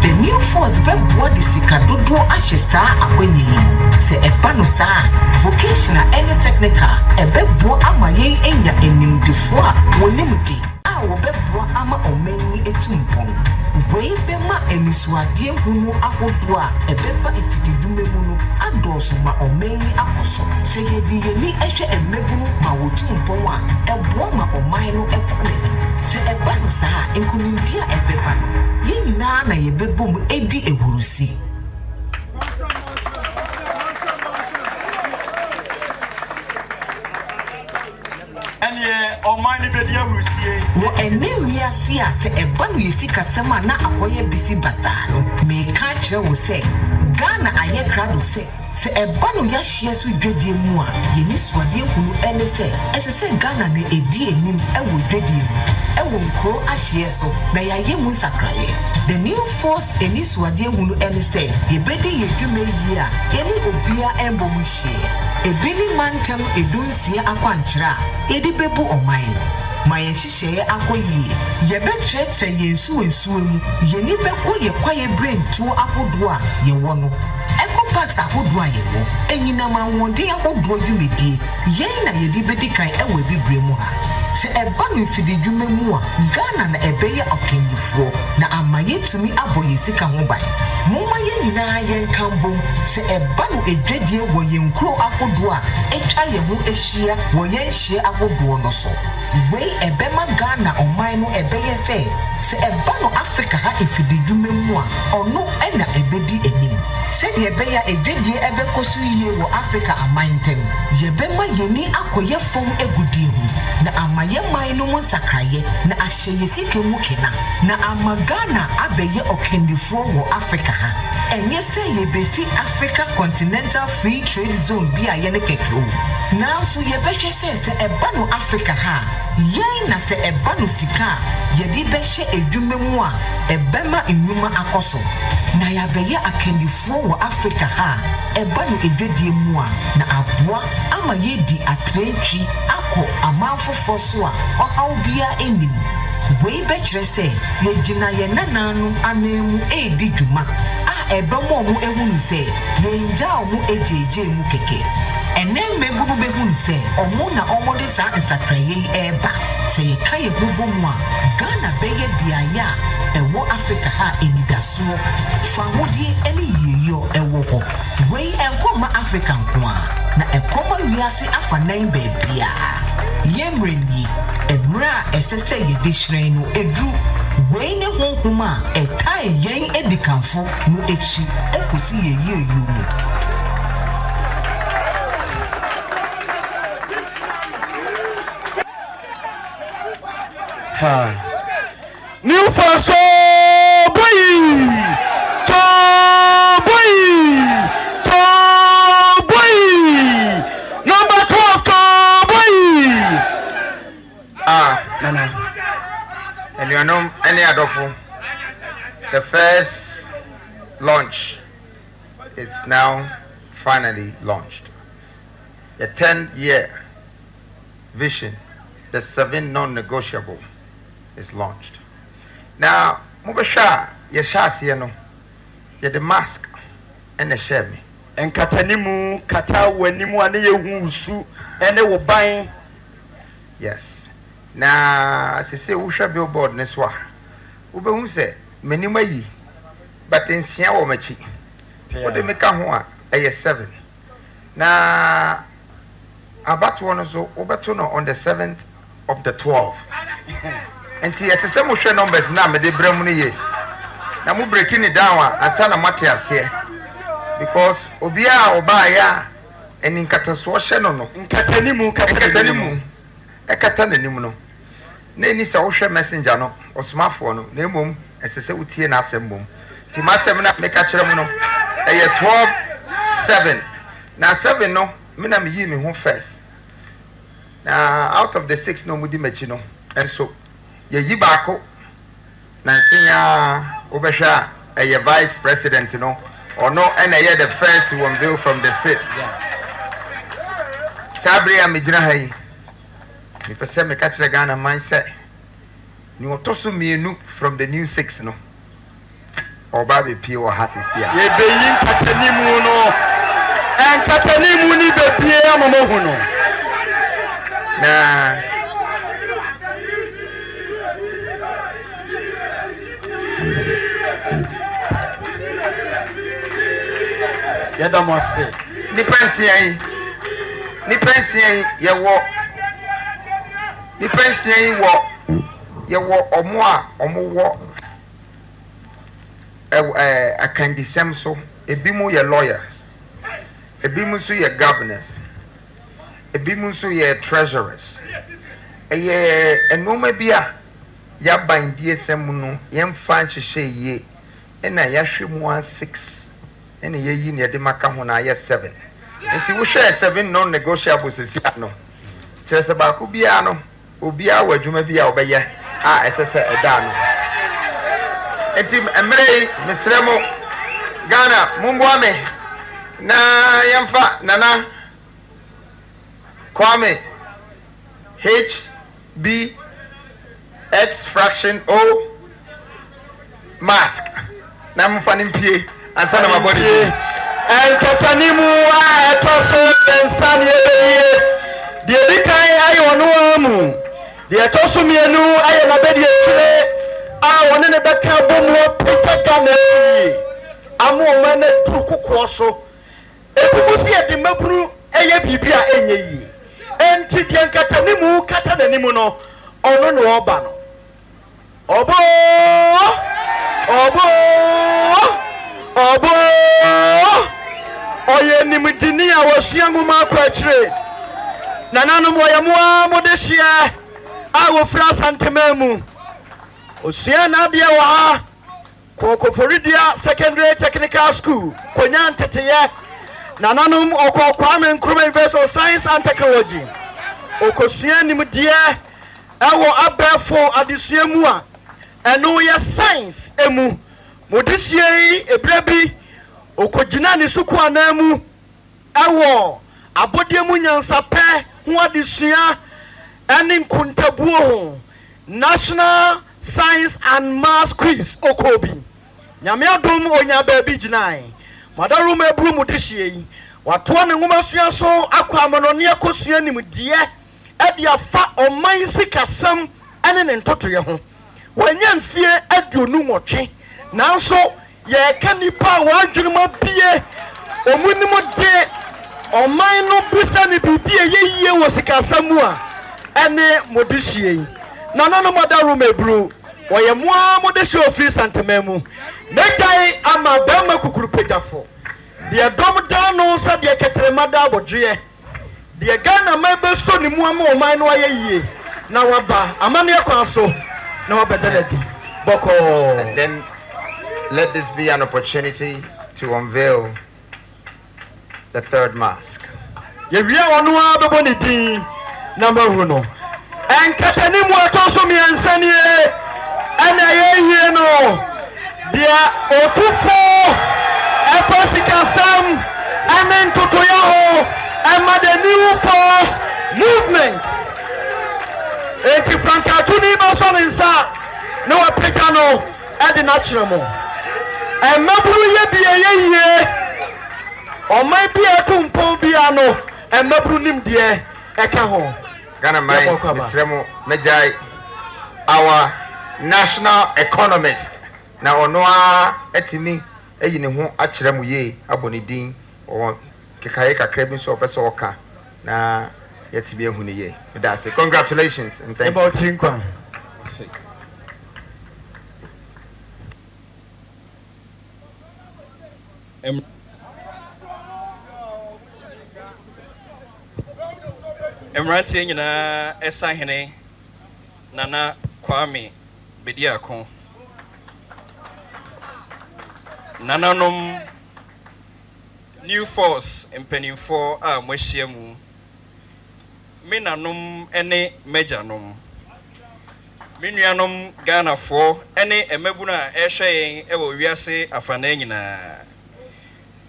the new force body sika dodo ahye saa akwanye yi se eba no saa vocational and technical ebebo amaye enya enimdefo a wonimdi a wobebo ama omanyi etumpon wei bema emisuade hunu akodo a ebeba ifididume mu no adoso ma omanyi akoso se yedi yeni ehwe emegunu ma wotumpon a ebo ma oman no ekone se eba no saa nkunimdia ebeba no ye nyina na yebebom edi ehurusi Omani Bedia Rusie. Wo enewia si ase eba no yesi kasema na akoye bisi basano. Me ka kire wo se Ghana aye krado se eba no ya hye so dwadie mu a yeni suade hunu ene se ese Ghana na edi enim ewo dwadie mu ewo nkro ahye so na ya ye mu sakraye. The new force eni suade hunu ene se yebedi yedwuma yi a yeni obia embo mu hye. Ebini mantem edunsie akwankyira edi bebu oman no ma yenhyehyɛ akoyie yɛbɛkyerɛkyerɛ yensuwensuwe mu yeni bɛkɔ yɛkwaye brain to ahodo a yɛwɔ no eco parks ahodo a yɛwɔ enyinam anwɔden ahodo dwumedie yɛn na yɛdi bedi kan ɛwɔ bibre mu ha se eba no mfidi dwuma mu a Ghana na ebeye okendifuo na amaye tumi abɔ yesika ho ban momma yɛn nyinaa yɛn kambom se eba no edwadie wɔ yɛn kuro ahodo a etwa yɛn ho ahyia wɔ yɛn hyia ahodo no so wei ebema Ghana ɔman no ebeye se eba no Africa ha mfidi dwuma mu a ɔno ɛna ebedi anim se de ebeya edwadie ebekoso yie wɔ Africa amantem yɛbɛma yɛni akɔyɛ fom egudie ho na amaye man no mu sakraye na ahye yesike mu kena na ama Ghana abeye okendifuo wɔ Africa ha enye se yebesi Africa Continental Free Trade Zone bi a yene kekro nanso yebehwe se eba no Africa ha yɛn na se eba no sika yɛdi bɛhye edwuma mu a ebema nnwuma akoso na yabeye akendifuo wɔ Africa ha eba no edwadie mu a na aboa ama yedi atrentwi akɔ amanfofo so a ɔhaw bia enim wei bɛkyerɛ sɛ yɛgyina yɛn nananum anemu edi dwuma a ɛbɛmɔ mu ehunu sɛ yɛngya ɔmo egyeegye mu kɛkɛ ɛnɛmɛ bubu behunu sɛ ɔmo na ɔmo de saa nsakraye yi ɛba sɛ yɛka yɛ bubu mu a Ghana bɛyɛ biayɛ a ɛwɔ Africa ha enidasoɔ fahodie ɛne yiyɔ ɛwɔ hɔ wei ɛnkɔma Africa nko a na ɛkɔma wiase afa nan baabia yɛmrɛnyi emra ɛsɛ sɛ yɛde hyerɛn no edru wei ne honhom a ɛtae yɛn edikanfo no ekyi ekosi yɛyɛ mu New Faso boy, number 12 boy. Nana. And you know any other the first launch is now finally launched. The 10-year vision, the 7 non-negotiable is launched. Now, Mubasha, Yashasi, the mask and the shemi. And Katanimu, Kata, Wenimu, and Yusu, and they were buying. Yes. Now, as I say, Usha billboard, Neswa. Ube say, Menimai, but in Siawa Machi. What they make a 7. Now, about one or so, Obatono on the 7th of the 12th. And see, at the same numbers now, me de bremuni. Now, we breaking it down and Sana Matias here because Obia Obaya and in Kataswasha no, in Katanimu, Ekatanimu. Name is a Osha messenger no, or smartphone, name as I say, with Tia Nasembum. Timasemina make a chemono. A 12-7. Now, 7 no, Minam Yimi home first. Now, out of the 6 no, Mudimachino, and so. Ye Yibako Nansinya Obesha, a vice president, you know, or no, and I the first to unveil from the seat. Sabria Midrahi, the Pasame Kachagana mindset. You want to me from the new 6, no, or Baby P or Hassis here. Ye being Katanimuno and Katanimuni be Pierre Momohuno. Nah. Yadamase. Ni pension ye wo. Ni pension wo yɛwɔ ɔmo a ɔmo wɔ akandisɛm so ebi mu yɛ lawyers ebi mu nso yɛ governors ebi mu nso yɛ treasurers ɛyɛ nneɛma bi a yɛaban DSM no yɛmfa nhyehyɛ yie ɛna yɛahwɛ mu a 6 ɛna yɛyi ne yɛde maka ho na ayɛ 7 nti wohwɛ 7 non-negotiable sisi ano kyerɛ sɛ baako biara no obiara wɔ adwuma bi a ɔbɛyɛ a ɛsɛ sɛ ɛda no nti mmerɛ yi mesrɛ mo Ghana mumboa me na yɛmfa Nana Kwame HBX fraction O mask na mfa ne mpie ansa na mabɔde enkatanimu a etoso ensan yeye de di kan ayi ono amu de etoso mienu ayi na be de chire a woni ne beka bomu pita Ghana yi amu ma na turukukwo so ebubusi e de maburu eye bibia enye yi enti de enkatanimu kata nanimu no ono no oba no obo oye nimdini a wasuangu mako akire nananom oye moa modehia a wofra santememu osua na de wa ha kokoforidia secondary technical school konya nteteye nananom Kwame University of Science and Technology okosua nimdie ewo abefo adesua mu a eno ye science emu modehia yi ebrebi okogina ni suku anamu ewo abodiemu nyansa pɛ ho adesua ene nkuntabuo ho National Science and Maths Quiz okobi nyame adom onya ba bi ginai madaru mabru modehia yi wato ne ngoma sua so akwa amanone akosua nimdie ade afa oman sikasam ene ne ntotoye ho wanya mfie aduonu nwotwe nanso ye kanipa wadwuma bie omunimo de oman no busa ni bibie yeyie wo sikasamu a ene modihie nananom madaru mabru woye moa modehie ofri santememu mejai ama bema kukuru pejafo de dom dan no sa de ketrema da bodwe de Ghana mebe so ni mu ama oman no ayeyie na waba amane yakwanso na wabedaladi boko. And then let this be an opportunity to unveil the third mask. Ye wia wonu abebo ni din na mahu no enkatani mu atoso mi ansani ana ye no dia otufo efosikasam amen totoya ho ama the new force movement enti frankatuni boso nsa na wapeka no edi natural mo emaburu ye biye oman bia tumpo bia no emaburu nimde eka ho Ghana mai misremo mejai our national economist na onoa etimi eyi ne ho akyerɛ mu ye abonidin o kekaye kakra bi so opese oka na yetibi ehu ne ye that's it. Congratulations and thank about Tinkwa. Emrantie nyina esahene Nana Kwame Bediako nananom new force mpanimfo a mwahia mu menanom ene mejanom menuanom Ghanafo ene emabunu a ehwe yen ewo wiase afana nyina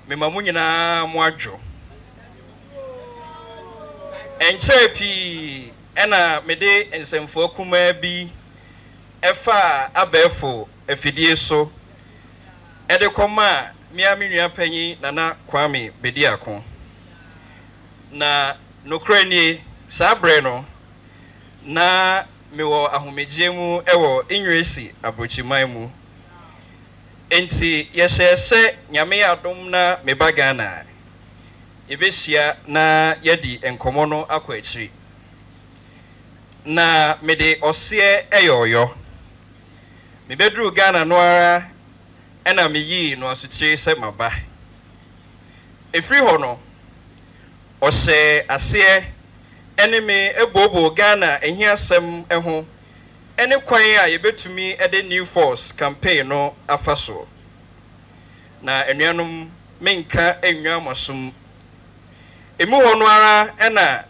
memamu nyina mo adwo enchepi ena mede ensemfo kuma bi efa abefo afidie so ede koma menua panyi Nana Kwame Bediako na nokrani sabre no na mewo ahomegyemu ewo inwesi abrochiman mu enti yehye nyame adom na mebagana ebehia na yedi enkomo no akwa akiri na mede ɔseɛ ɛyɔyɔ me bedru Ghana no ara ɛna me yi no asutire sɛ maba efiri hɔ no ɔhyɛ aseɛ ɛne me ebobo Ghana ehiasɛm ɛho ɛne kwan a yɛbɛtumi ɛde new force campaign no afa so na anuanom menka enwa masom emu hɔ no ara ɛna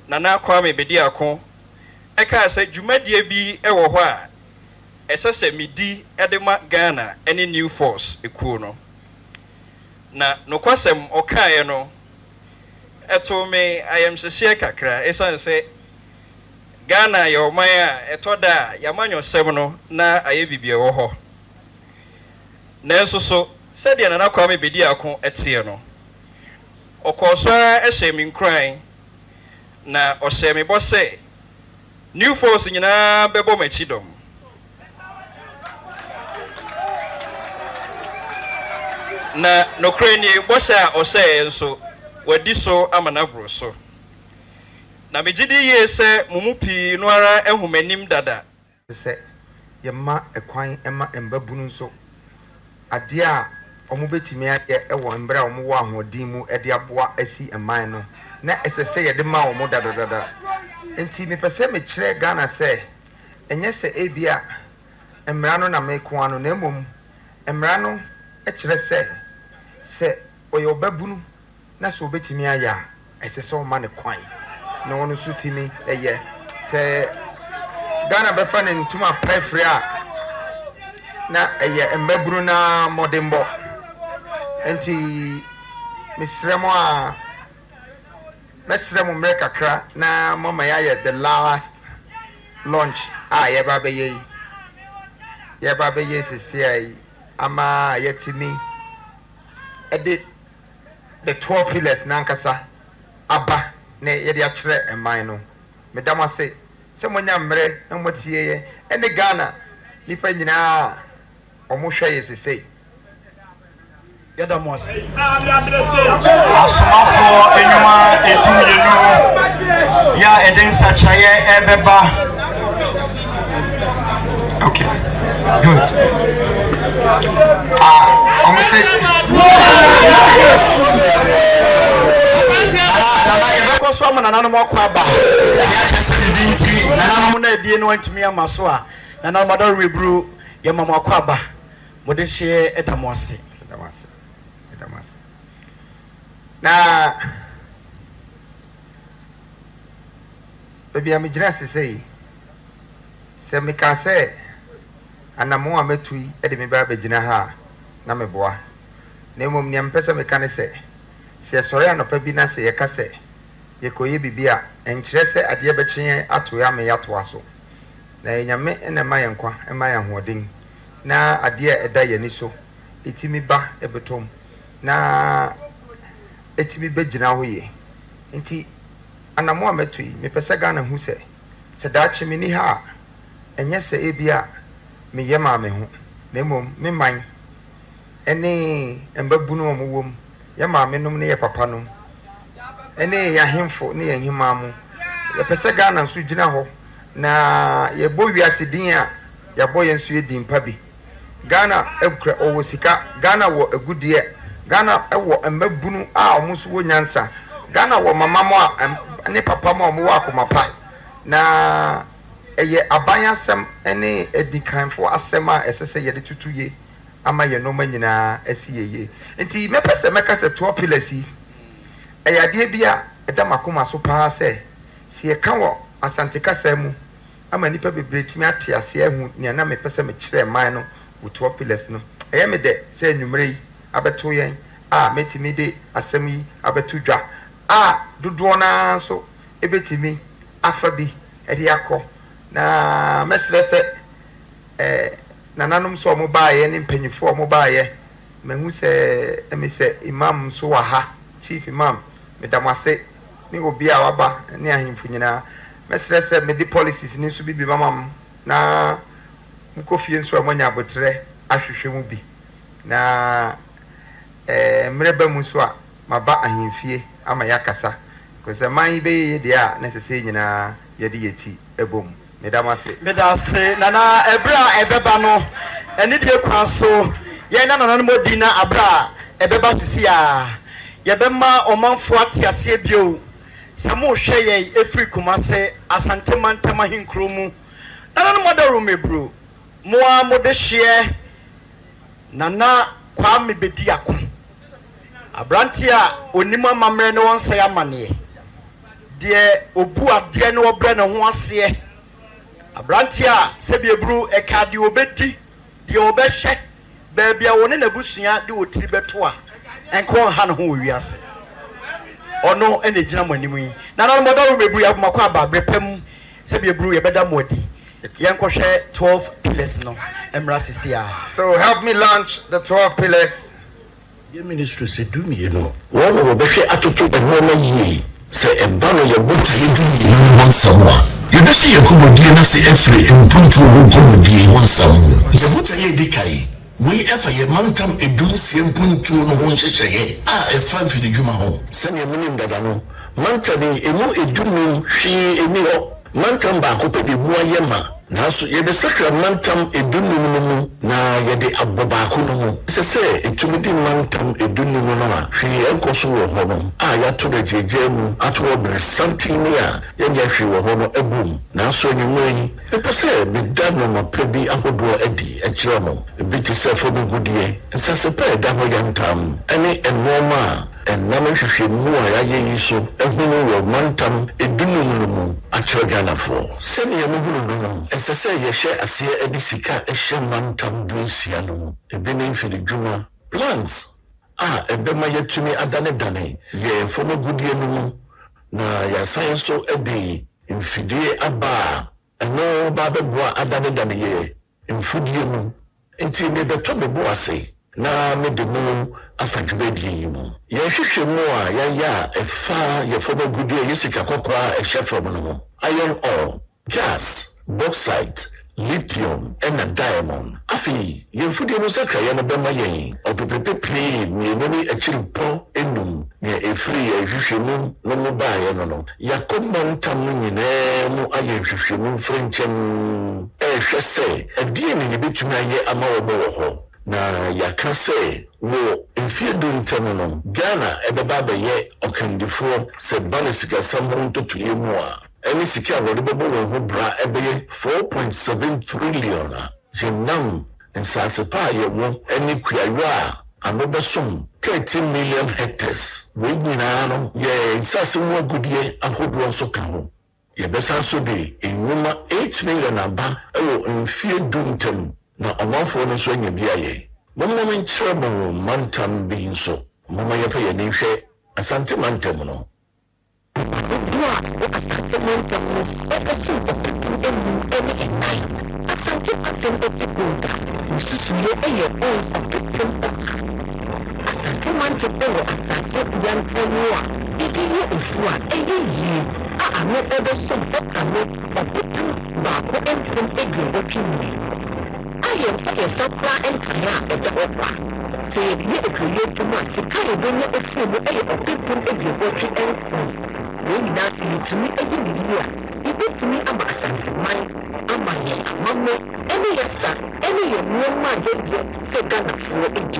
Nana Kwame Bediako eka sɛ dwumadie bi ɛwɔ hɔ a ɛsɛ sɛ midi ɛde ma Ghana ɛne new force ekuo no na nokwasɛm ɔkaeɛ no ɛto me ayɛmhyehyeɛ kakra ɛsiane sɛ Ghana yɛ ɔman a ɛtɔ da a yɛamanyɔsɛm no na ayɛ bibie wɔ hɔ nanso so sɛdeɛ Nana Kwame Bediako ɛteɛ no ɔkɔɔ so ara ɛhyɛ me nkran na ɔhyɛ me bɔ sɛ new force nyinaa bɛbɔ m'akyi dɔm na nokore ni bɔhyɛ a ɔhyɛ nso wadi so ama n'aboro so na megye di yie sɛ mumu pii no ara ehumanim dada sɛ yɛma ɛkwan ɛma mbabunu nso ade a ɔmo betimi ayɛ ɛwɔ mbere a ɔmo wɔ ahoɔden mu ɛde aboa asi ɛman no na ɛsɛ sɛ yɛde ma ɔmo dadadada enti mepɛ sɛ mekyerɛ Ghana sɛ ɛnyɛ sɛ ebia mmara no na meko ano na mmom mmara no ɛkyerɛ sɛ ɔyɛ ɔbabunu na sɛ obetimi ayɛ a ɛsɛ sɛ ɔma ne kwan na ɔno nso timi ɛyɛ sɛ Ghana bɛfa ne ntoma pɛfrɛ a na ɛyɛ mbabunu na mɔdembɔ enti mesrɛ mo a mesrɛ mo mmerɛ kakra na mama yɛ the last launch a yɛba bɛyɛ sisi ai ama yɛtimi ɛde the 12 pillars nankasa aba na yɛde akyerɛ ɛman no medam ase sɛ monya mmerɛ na motie yɛ ɛne Ghana nipa nyinaa ɔmo hwɛ yɛ sesei yɛda mo ase asomafoɔ enwuma edumienu ya ɛde nsakyerɛeɛ ɛbɛba okay good ɔmo sɛ yɛbɛkɔ so ama nananom akɔ aba yɛakyɛ sɛ bibi nti nananom na adie no antumi ama so a nananom adɔre meburu yɛma mo akɔ aba mode hyeɛ ɛda mo ase na baby am gyina say meka sɛ anamo a metui ɛde me ba bɛgyina ha na meboa na mmom nea mpɛ sɛ meka ne sɛ sɔre anɔpa bi na sɛ yɛka sɛ yɛkɔyɛ bibi a ɛnkyerɛ sɛ adeɛ bɛkye ato ya me yɛatoa so na nyame ɛna ma yɛn kwa ɛma yɛn hoɔden na adeɛ ɛda yɛni so ɛtimi ba ɛbɛtɔm na etimi bɛgyina hɔ yɛ nti anamo a metui mepɛ sɛ Ghana hu sɛ daakye me ni ha ɛnyɛ sɛ ebia meyɛ maa me ho na mmom me man ɛne mbabunu a wɔwɔ mu yɛ maame nom ne yɛ papa nom ɛne yɛ ahemfo ne yɛ nhema mu yɛpɛ sɛ Ghana nso gyina hɔ na yɛbɔ wiase din a yɛbɔ yɛn nso yɛ din pa bi Ghana ekura ɔwɔ sika Ghana wɔ agudie Ghana ɛwɔ mbabunu a ɔmo nso wɔ nyansa Ghana wɔ mama mo a ne papa mo a ɔmo wɔ akoma pa na ɛyɛ aban asɛm ɛne edikanfo asɛm a ɛsɛ sɛ yɛde tutu yie ama yɛn noma nyinaa asi yie nti mepɛ sɛ mɛka sɛ 12 pillars yi ɛyɛ adeɛ bi a ɛda makoma so paa sɛ si yɛka wɔ asante kasa mu ama nipa bebree timi ate aseɛ hu nea na mepɛ sɛ mekyerɛ man no wɔ 12 pillars no ɛyɛ me dɛ sɛ nnwumere yi abɛto yɛn a metimi de asɛm yi abɛto dwa a dodoɔ naa nso ebetimi afa bi ɛde akɔ na mɛsrɛ sɛ nananom so ɔmo baayɛ ne mpanyinfoɔ ɔmo baayɛ mehu sɛ ɛmi sɛ imam nso wɔ ha chief imam medam ase ne obi a waba ne ahemfo nyinaa mɛsrɛ sɛ mede policies ne nso bi mama m na mokɔ fie nso a moanya abotrɛ ahwehwɛ mu bi na mmerɛ ba mu nso a maba ahemfie ama yɛakasa kɔ sɛ man yi bɛyɛ deɛ a na ɛsɛ sɛ nyinaa yɛde yɛti ebom medamase medase nana ebra ebeba no eni die kwan so ye na nana mo di na abra ebeba sisi a ye be ma omanfo atiase bio samo hwe ye efri kumase asante mantama hinkro mu nana mo da room ebro mo a mo de hye nana Kwame Bediako abranti a onima mamre ne won say amane de obu ade ne obre ne ho ase abranti a sebi ebru eka de obedi de obehye baabia woni na busua de otiri beto a enko ha ne ho wiase ono ene gina manimu yi na na mo do mebu ya makwa ba brepem sebi ebru ye beda modi yenko hwe 12 pillars no emra sisia. So help me launch the 12 pillars. The ministry said, "Do me, you know. One of the best attitude and one year. Say a banner your book to you want someone. You don't see a comedy, say every and put to a comedy one someone. You put a decay. We ever a mantam a doom same point to no one share. A fan for the Juma home. Send your meaning that I know. Mantani, a more a doom, she a mirror. Mantam back up the boy. Now, so you the mantam a dunum na yede abobako no. Say it to me mantam a dunum. She encoso hono. Ya to the JJ at something near. Yenya she were hono a boom. Now so you way. People say me done no pebi ahodo edi a chrono. A bit yourself for the good year. And says a pair davo yantam. Any and warmer. And Naman should know I so a whole mantam a dunum at your Ghana for. Send your movie. As I say, you share a seer edisika a shamantam duciano, a benin for the Juma. Plants. A bema yet to me a dane, ye for no good year no. Na ya science so a day, in fide a bar, and no baba bois a dane ye, in food you until me the top bois say. Na me the moon afajubedi you. Ye should more, ya, a far, your former good year, Yessica Coqua, a chef from no. Iron ore, gas, bauxite, lithium, and a diamond. Afi, your food was a cry and a bemaye, or to prepare play, me money a chill po, enum, near a free a jushimun, no more buy, no. Yacoman tamun, no, I am jushimun French and a say, a dear in the bit me a more. Na ya can say, wo, if you don't tell me, Ghana, and the Baba ye, or can before, said Banisica, someone to you more. Any secure reliable who bra ebe 4.7 trillion. Jinam, and Sasapa, ye won't any quia, another sum, 13 million hectares. We know, ye, Sasimo good year, and who wants to come. Ye best also be in Roma 8 million aba, in fear doomtem. Na omanfo no so nya bia ye mommo men chebo mantam bi nso mommo ye fa ye ni hwe asante mantam no asante mantam no e so asante mantam etibuda susu ye eye asante mantam e asase yantamwa ikiye ofua eye yi ame ebe so betame ba ko empem egro otwini I am for a supra and Kaya at the opera. Say, you create too much. The Kaya don't know if you are people if you're working and when you now see it to me every year. You bet to me about something mine. I'm my mamma, any yes, sir, any your man yet, say Ghana for it.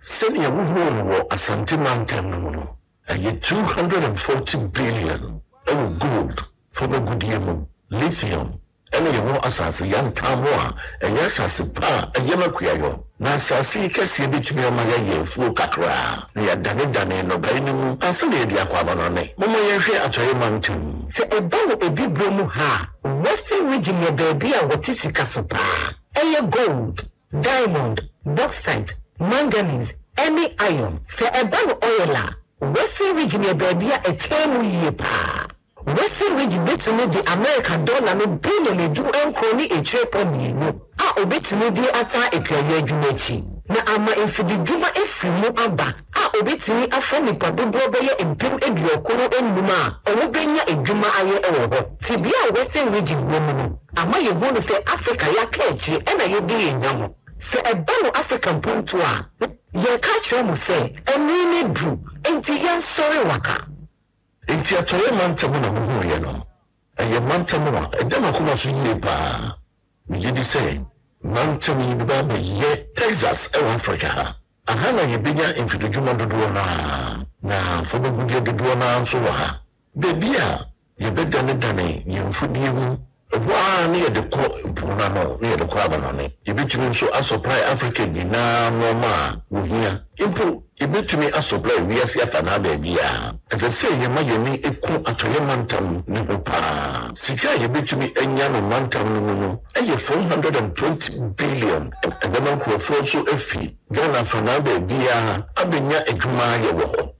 Send your woman war a sentimental and yet 240 billion. Oh, gold for the good year, lithium. Any more as a young Tamoa, and yes, as a pa, a Yamaquio. Nasa see Cassie between your Maya, full cacra. They are done no baining, and so they are quabanone. Mama Yashi at a mountain. Say a bow a big bromu ha. Western region your baby and what is a casupa. A gold, diamond, bauxite, manganese, any iron. Say a bow oila. Western region your baby a 10 year pa. Western region bet to me the American dollar no billion do encrony a trip on you. Obet to me the ata a period jumechi. Na ama if the juma a free mo aba. Obet me a funny padu brobaya and pim a biokoro and muma. Or benya a juma aye ewo. Tibia Western region woman. Ama you want to say Africa ya kechi and a ye no. Say a bano African puntua. Ye catch you say, and we drew. Ain't yan sorry waka. Inti atoye mantamu na huhu yeno. ɛyɛ mantam a ɛda makoma so yie paa megye di sɛ mantam yi bi ba bɛyɛ Texas ɛwɔ Africa ha aha na yɛbɛnya mfididwuma dodoɔ na fɔbɛgudeɛ dodoɔ no nso wɔ ha baabi a yɛbɛdane yɛmfudie mu ɛhɔ a ne yɛde kɔ mpona no ne yɛde kɔ abanɔne yɛbɛtumi nso asɔprae Africa nyinaa nɔɔma a wɔhia mpo yɛbɛtumi asɔprae wiase afa naa baabi a ɛsɛ sɛ yɛma yɛne ɛku atɔyɛ mantam ne ho paa sika a yɛbɛtumi anya no mantam no mu no ɛyɛ 420 billion ɛbɛma nkurɔfoɔ nso afi Ghana afa naa baabi a abɛnya adwuma ayɛ wɔ hɔ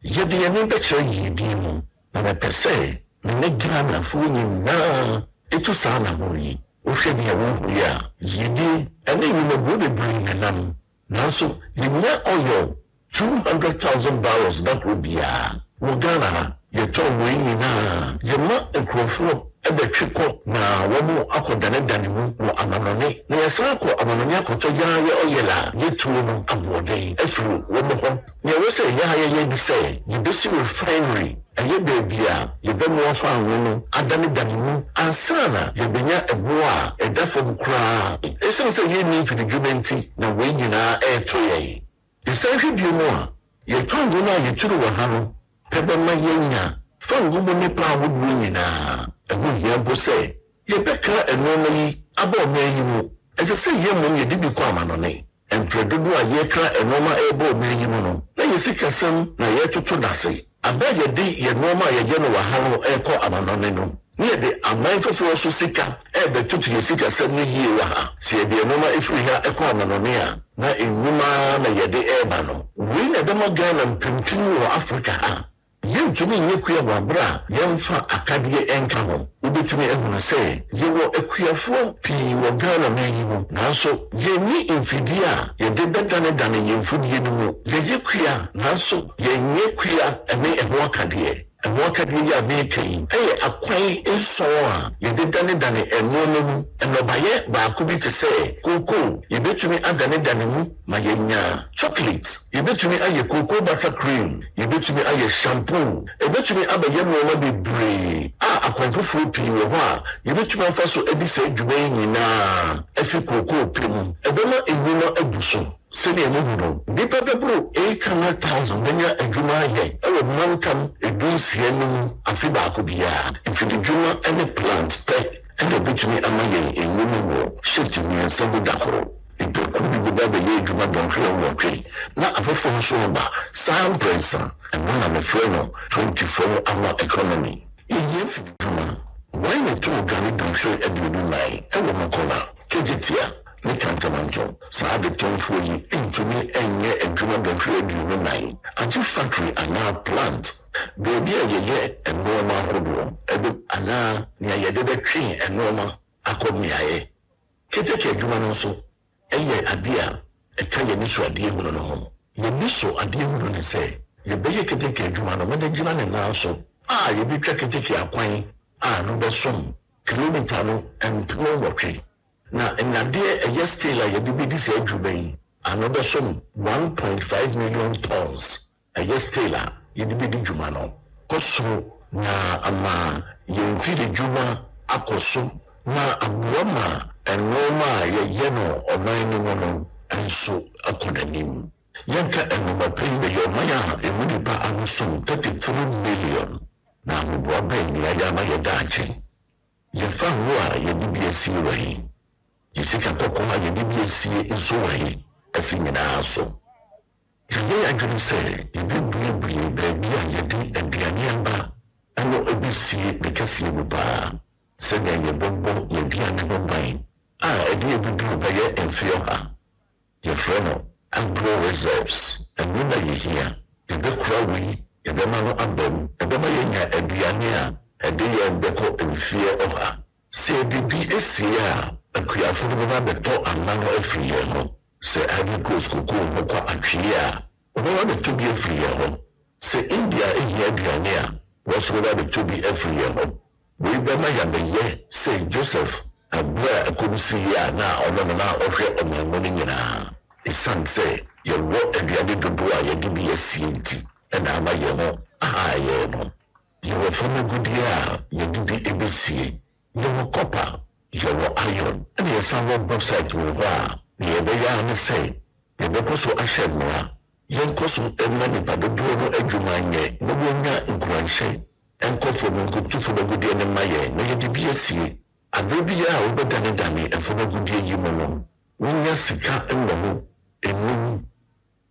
yɛde yɛne bɛkyerɛ yidie mu na mɛpɛ sɛ mene Ghanafoɔ nyinaa ɛtu saa na ho yi wohwɛ ne ɛwɔ yi a yidie ɛne nnwumabuo bebree nenam nanso yɛnya ɔyɛ 200,000 barrels da koro biara wɔ Ghana ha yɛtɔn wei nyinaa yɛma nkurɔfoɔ ɛbɛtwe kɔ na wɔn akɔdanedane mu wɔ amanɔne na yɛsan akɔ amanɔne akɔtɔ yaayɛ ɔyɛla yɛtuo no aboɔden afiri wɔn hɔ nea ɛwɔ sɛ yɛayɛ bi sɛ yɛbɛsi refinery ɛyɛ baabi a yɛbɛmoa fa anwo no adanedane mu ansa na yɛbɛnya ɛboɔ a ɛda fam koraa ɛsiane sɛ yɛnni mfididwuma nti na wei nyinaa ɛɛto yɛn yɛsan hwɛ bio mu a yɛtɔn ngo no a yɛturu wɔ ha no pɛbɛma yɛnya fa ngo mu nipa ahodoɔ nyinaa ɛho hia mpo sɛ yɛbɛkra ɛnoɔma yi aba ɔman yi mu ɛsɛ sɛ yɛmmom yɛde bi kɔ amanɔne mprɛ dodoɔ a yɛkra ɛnoɔma ɛbɔ ɔman yi mu no na yɛsikasɛm na yɛtoto dase ada yɛde yɛnoɔma a yɛyɛ no wɔ ha no ɛkɔ amanɔne no ne yɛde aman foforɔ so sika ɛbɛtoto yɛsikasɛm no yie wɔ ha sɛ yɛde ɛnoɔma ɛfiri ha ɛkɔ amanɔne a na nnwuma na yɛde ɛɛba no wei na ɛbɛma Ghana mpempem wɔ Africa ha yɛntumi nyɛ kua wɔ abere a yɛmfa akadeɛ ɛnka ho wobɛtumi ahunu sɛ yɛwɔ akuafoɔ pii wɔ Ghana ma yi mu nanso yɛnni mfidie a yɛde bɛdanedane yɛmfudie no mu yɛyɛ kua nanso yɛnyɛ kua ɛne ɛho akadeɛ ɛho akadeɛ yi a meeka yi ɛyɛ akwan nson a yɛde danedane ɛnoɔma mu ɛnɔbayɛ baako bi te sɛ kookoo yɛbɛtumi adanedane mu ma yɛnya chocolate yɛbɛtumi ayɛ cocoa butter cream yɛbɛtumi ayɛ shampoo yɛbɛtumi abɛyɛ nneɛma bebree a akwan foforɔ pii wɔ hɔ a yɛbɛtumi afa so adi saa adwuma yi nyinaa afi cocoa pɛ mu ɛbɛma nnwuma abu so sɛdeɛ muhu no nnipa bɛboro 800,000 bɛnya adwuma ayɛ ɛwɔ mantam edunsia no mu afe baako biara mfididwuma ne plant pɛ ɛna ɛbɛtumi ama yɛn nnwuma wɔ shift mmiɛnsa mu da koro mpɛku bi bɛba bɛyɛ adwuma dɔnhwere nwɔtwe na afoforɔ nso ɔba saa mprɛnsa ɛno na mefrɛ no 24-hour economy yɛyɛ mfididwuma wɔn yɛ too gane dɔnhwere aduonu nan ɛwɔ mɔkɔla kegyetia ne kantamanto saa de tɔnfoɔ yi ntumi ɛnyɛ adwuma dɔnhwere aduonu nan agye factory anaa plant baabi a yɛyɛ ɛnoɔma ahodoɔ ɛde anaa nea yɛde bɛtwe ɛnoɔma akɔ mmeaeɛ keteke adwuma no nso ɛyɛ adeɛ a ɛka yɛni so adeɛ hunu no ho yɛni so adeɛ hunu ne sɛ yɛbɛyɛ keteke adwuma no mɛde gyina ne nan so a yɛbɛtwa keteke akwan a no bɛsom kilomita no mpem nwɔtwe na nnadeɛ ɛyɛ steel a yɛde bɛdi sɛ adwuma yi ano bɛsom 1.5 million tons ɛyɛ steel a yɛde bɛdi dwuma no kɔ soro na ama yɛmfiri dwuma akɔ so na aboa ma ɛnɔɔma a yɛyɛ no ɔman no mu no nso akɔ n'anim yɛnka ɛnɔɔma pɛyi bɛyɛ ɔman a ɛmu nipa ahosom 33 million na ahoboa bɛn nea yɛ ama yɛda akye yɛfa ho a yɛde bi asie wɔ yi yɛsika kɔkɔɔ a yɛde bi asie nso wɔ yi asi nyinaa so yɛyɛ adwene sɛ yɛbɛbuebue baabi a yɛde aduane aba ɛno ɛbɛsie ne kɛseɛ mu paa sɛdeɛ yɛbɛbɔ yɛaduane ho ban a ɛde yɛbɛduru bɛyɛ mfe ɔha yɛfrɛ no agro reserves ɛno na yɛhia yɛbɛkora wei yɛbɛma no aba mu ɛbɛma yɛnya aduane a ɛde yɛn bɛkɔ mfeɛ ɔha sɛ yɛde bi asie a akuafo no bɛba bɛtɔ ama no afiri yɛn ho sɛ Ivory Coast kokoo ho kɔ atwee a wɔbɛba bɛtɔ bi afiri yɛn ho sɛ India ɛhia aduane a wɔso bɛba bɛtɔ bi afiri yɛn ho wei bɛma yɛbɛyɛ sɛ Joseph abura akɔmsi yi a na ɔno no na ɔhwɛ ɔman mu no nyinaa ɛsiane sɛ yɛwɔ aduane dodoɔ a yɛde bi asie nti ɛna ama yɛn ho aha yɛn no yɛwɔ fama gudia yɛde ebesie yɛwɔ copper yɛwɔ iron ɛna yɛsan wɔ bauxite wɔ hɔ a na yɛbɛyɛ ano sɛ yɛbɛkɔ so ahyɛ mmara yɛnkɔ so ɛma nipa dodoɔ no adwuma nyɛ na wɔnya nkuranhyɛ ɛnkɔ fam nkɔtu fama gudia no ma yɛn na yɛde bi asie abere bi a wobɛdanedane ɛfama gudia yi mu no wonya sika ɛwɔ ho enum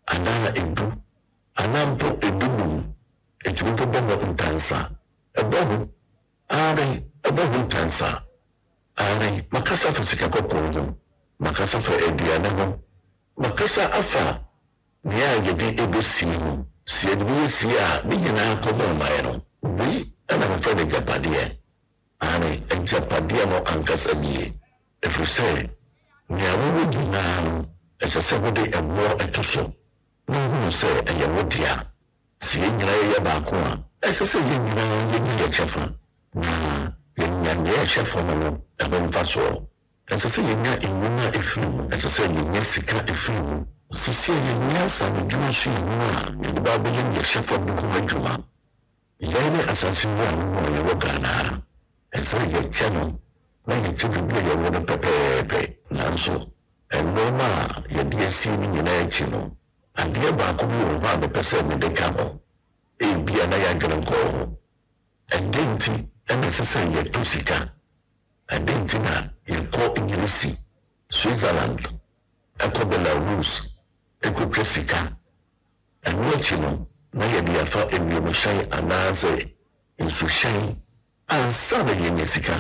anaa edu anaa mpo edunum etumi bɛbɔ hɔ ntansa ɛbɔ ho are ɛbɔ ho ntansa are makasa fa sika kɔkɔɔ ho makasa fa aduane ho makasa afa nea yɛde ɛbɛsie ho si yɛde bi yɛsie a ne nyinaa kɔbɔ ɔmaeɛ no wei ɛna mefrɛ no agyapadeɛ are agyapadeɛ no ankasa bie ɛfiri sɛ nea wowɔ nyinaa no ɛsɛ sɛ wode ɛboɔ ɛto so na wohunu sɛ ɛyɛ wo dea si yɛn nyinaa yɛyɛ baako a ɛsɛ sɛ yɛn nyinaa yɛnya yɛ kyɛfa na yɛnya nea ɛhyɛ fam no ɛbɛmfa soɔ ɛsɛ sɛ yɛnya nnwuma ɛfiri mu ɛsɛ sɛ yɛnya sika ɛfiri mu sisi yɛnya asamedwuma so yɛ mu a yɛde ba bɛyɛ ne yɛhyɛ fam no ho adwuma yɛn ne asase mu a no yɛwɔ Ghana a ɛsɛ sɛ yɛkyɛ no na yɛkyɛ biribi a yɛwɔ no pɛpɛɛpɛ nanso ɛnɔɔma a yɛde asie no nyinaa akyi no adeɛ baako bi wɔ hɔ a mepɛ sɛ mede ka ho ebia na yɛadwene nkɔɔ ho ɛde nti ɛna ɛsɛ sɛ yɛto sika ɛde nti na yɛkɔ Ingirisi Switzerland ɛkɔ Belarus ɛkɔtwa sika ɛno akyi no na yɛde afa ewiemuhyɛn anaasɛ nsuhyɛn ansa na yɛnya sika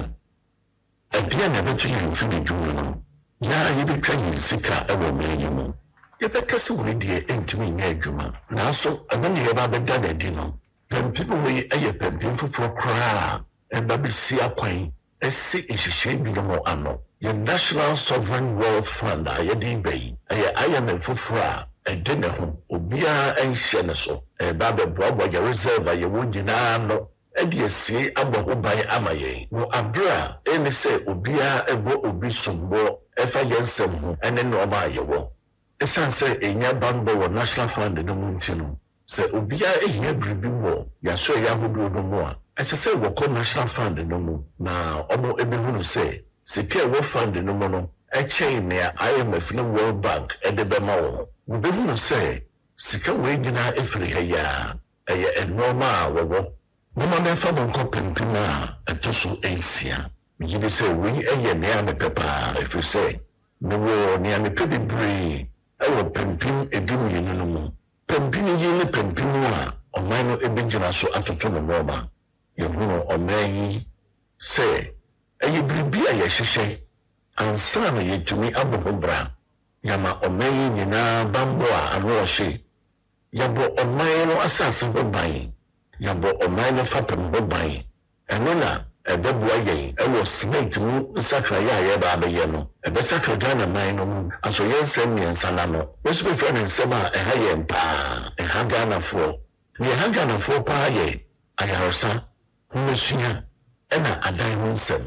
ɛdeɛ na ɛbɛto yɛn mfiri dwuma no na yɛbɛtwa yɛn sika ɛwɔ mmaa yi mu yɛbɛka sɛ wone deɛ ɛntumi nyɛ adwuma nanso ɛno ne yɛba bɛda n'adi no pampim wei ɛyɛ pampim foforɔ koraa a ɛba bɛsi akwan ɛsi nhyehyɛe binom ano yɛ National Sovereign Wealth Fund a yɛde ba yi ɛyɛ IMF foforɔ a ɛde ne ho obiara ɛnhyɛ ne so ɛba bɛboaboa yɛ reserve a yɛwɔ nyinaa no ɛde asie abɔ ho ban ama yɛn wɔ abere a ɛne sɛ obiara ɛbɔ obi sombɔ ɛfa yɛn nsɛm ho ɛne nneɛma a yɛwɔ ɛsiane sɛ ɛnya banbɔ wɔ National Fund no mu nti no sɛ obiara ɛhia biribi wɔ yɛaso ɛyɛ ahodoɔ no mu a ɛsɛ sɛ wɔkɔ National Fund no mu na ɔmo ɛbɛhunu sɛ sika ɛwɔ fund no mu no ɛkyɛn nea IMF ne World Bank ɛde bɛma wɔn wɔbɛhunu sɛ sika wei nyinaa ɛfiri ha yi a ɛyɛ ɛnɔɔma a wɔwɔ moma bɛmfa mo nkɔ pampim a ɛto so ɛnsia megye sɛ wei ɛyɛ nea mepɛ paa ɛfiri sɛ mewɔ nea mepɛ bebree ɛwɔ pampim edumienu no mu pampim yi ne pampim a ɔman no ɛbɛgyina so atoto no nɔɔma yɛhunu ɔman yi sɛ ɛyɛ biribi a yɛhyehyɛ ansa na yɛtumi abɔ ho bra yɛma ɔman yi nyinaa bambɔ a ano ɔhye yɛbɔ ɔman no asase ho ban yɛbɔ ɔman no fapem ho ban ɛno na ɛbɛboa yɛn ɛwɔ cement mu nsakraeɛ a yɛba abɛyɛ no ɛbɛsakra Ghana man no mu aso yɛn nsɛm mmiɛnsa na no wɔso bɛfrɛ ne nsɛm a ɛha yɛn paa ɛha Ghanafoɔ ne ɛha Ghanafoɔ paa yɛ ayaresa homesua ɛna adan ho nsɛm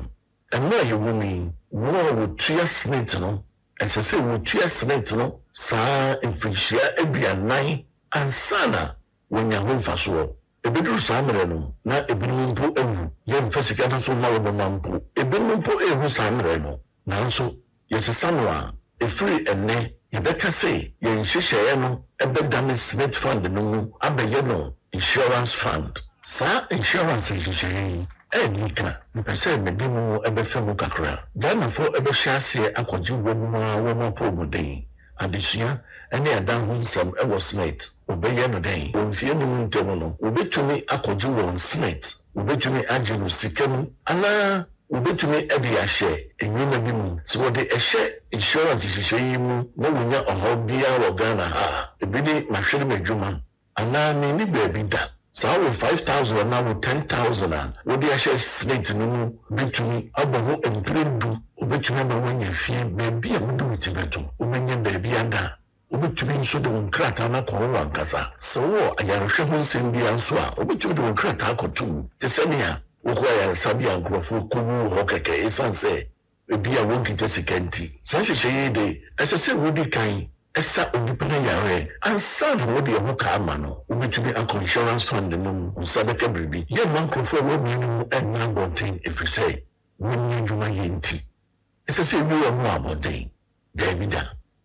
ɛno a yɛwɔ mu yi wɔn a wɔtua cement no ɛsɛ sɛ wɔtua cement no saa mfirinhyia aduanan ansa na wɔnya ho mfasoɔ ebeduru saa mmerɛ no na ebinom mpo awu yɛmfa sika no so ma wɔn ma mpo ebinom mpo ehu saa mmerɛ no nanso yɛsesa no a efiri ɛnɛ yɛbɛka sɛ yɛn nhyehyɛeɛ no ɛbɛdane cement fund no mu abɛyɛ no insurance fund saa insurance nhyehyɛeɛ yi ɛnika mepɛ sɛ mede mu ɛbɛfɛ mu kakra Ghanafoɔ ɛbɛhyɛ aseɛ akɔgye wɔn a wɔn apɔ ɔmɔden adesua ɛne ɛdan ho nsɛm ɛwɔ cement obɛyɛ no dɛn wɔmfie no mu ntɛm no wobɛtumi akɔgye wɔn cement wobɛtumi agye no sika mu anaa wobɛtumi ɛde ahyɛ nnwuma bi mu sɛ wɔde ɛhyɛ insurance hyehyɛ yi mu na wonya ɔhaw biara wɔ Ghana ha ebi ne mahwere m'adwuma anaa ne baabi da saa wɔ 5,000 na wɔ 10,000 a wɔde ahyɛ cement no mu bɛtumi abɔ ho mpere du wobɛtumi ama woanya fie baabi a wode wo ti bɛto wobɛnya baabi ada wobɛtumi nso de wo nkrataa no akɔ wo ankasa sɛ wowɔ ayarehwɛ ho nsɛm bia nso a wobɛtumi de wo nkrataa akɔto mu te sɛnea wokɔ ayaresa bi a nkurɔfoɔ kɔwu hɔ kɛkɛ ɛsiane sɛ ebi a wɔnkita sika nti saa nhyehyɛ yi de ɛsɛ sɛ wodi kan esa onipa yare ansa na wode ho ka ama no wobetumi akọ insurance fund no nsabeka bribi ye mankrofo wo minimum na bonten efisɛ wonni dwuma yenti ɛsɛ wi mo abɔden Davida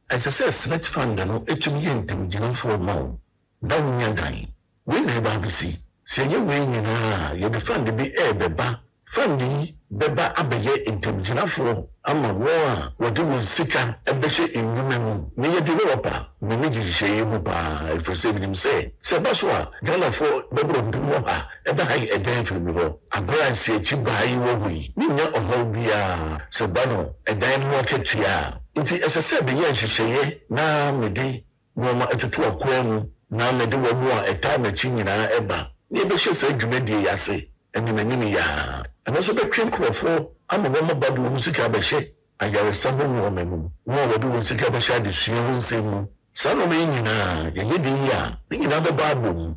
ɛsɛ stretch fund no etumi yentem gyinafo ma wo da wonya dan we na ba bisi sɛ ye we nyina ye be fund bi beba fund yi beba abɛyɛ ntem gyinafo ama wo a wɔde wo sika ɛbɛhyɛ ndwuma mu ne yɛ developer me ne gyihye mu ba efisɛ bi nim sɛ ba so a Ghana fo bɛbro mpimo ha ɛba ha ɛdan firi hɔ abra nsi akyi ba yi wɔ hui ne nya ɔhaw bia sɛ ba no ɛdan no akatua nti ɛsɛ sɛ bɛyɛ nhyehyɛeɛ na mede nneɛma ɛtoto ɔkoa mu na mede wɔ mu a ɛtaa m'akyi nyinaa ɛba ne yɛbɛhyɛ saa dwumadie yi ase ɛnim yaa ɛno nso bɛtwe nkurɔfoɔ ama wɔn ba de wɔn sika bɛhyɛ ayaresa ho wɔn mu wɔn a wɔde wɔn sika bɛhyɛ adesua ho nsɛm mu saa nneɛma yi nyinaa yɛyɛ de yi a ne nyinaa bɛba abɔ mu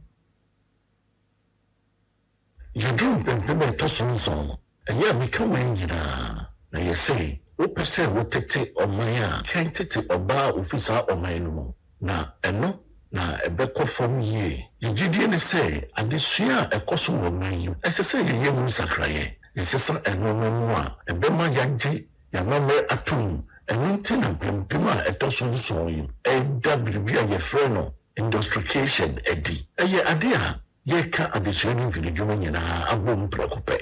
yɛduru mpɛmpɛm a ɛtɔ so nson ɛyɛ a meka wɔn nyinaa na yɛsɛ wopɛ sɛ wotete ɔman a kɛn tete ɔbaa ofi saa ɔman no mu na ɛno na ɛbɛkɔ fam yie yɛgyidie ne sɛ adesua a ɛkɔ so wɔ ɔman yi ɛsɛ sɛ yɛyɛ mu nsakraeɛ yɛsesa ɛnoma mu a ɛbɛma yɛagye yɛamammerɛ atom ɛno nti na mpempem a ɛtɔ so nson yi ɛda biribi a yɛfrɛ no industrication adi ɛyɛ ade a yɛka adesua no mfiri dwuma nyinaa abɔ mu prɛko pɛ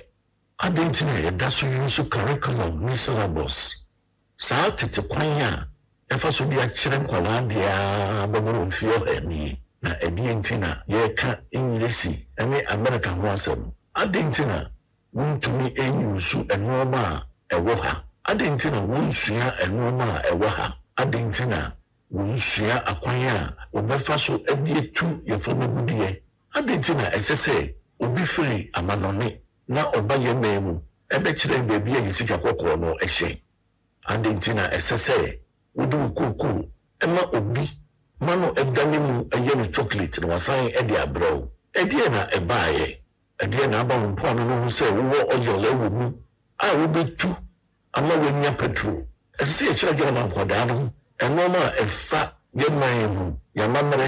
ade nti na yɛda so yi nso curriculum ne syllabus saa tete kwan a ɛfa so de akyerɛ nkwalaa deɛ bɛbɔrɔ mfeɛ ɔhani na ɛdeɛ nti na yɛka English ne America ho asɛm ade nti na wontumi ɛnyusu ɛnoɔma a ɛwɔ ha ade nti na wonsua ɛnoɔma a ɛwɔ ha ade nti na wonsua akwan a wɔbɛfa so de atu yɛfa magudeɛ ade nti na ɛsɛ sɛ obi firi amanɔne na ɔba yɛ mmaa mu ɛbɛkyerɛ baabi a yɛsika kɔkɔɔ no ɛhyɛ ade nti na ɛsɛ sɛ wode wo kookoo ɛma obi ma no ɛdane mu ɛyɛ no chocolate na wasan ɛde abrɛ wo ɛdeɛ na ɛbaayɛ ɛdeɛ na aba wo mpoano no ho sɛ wowɔ ɔyɛl ɛwɔ mu a wobɛtu ama woanya petrol ɛsɛ sɛ yɛkyerɛ gyina ma nkwadaa no ɛnɔɔma a ɛfa yɛman ho yɛamammerɛ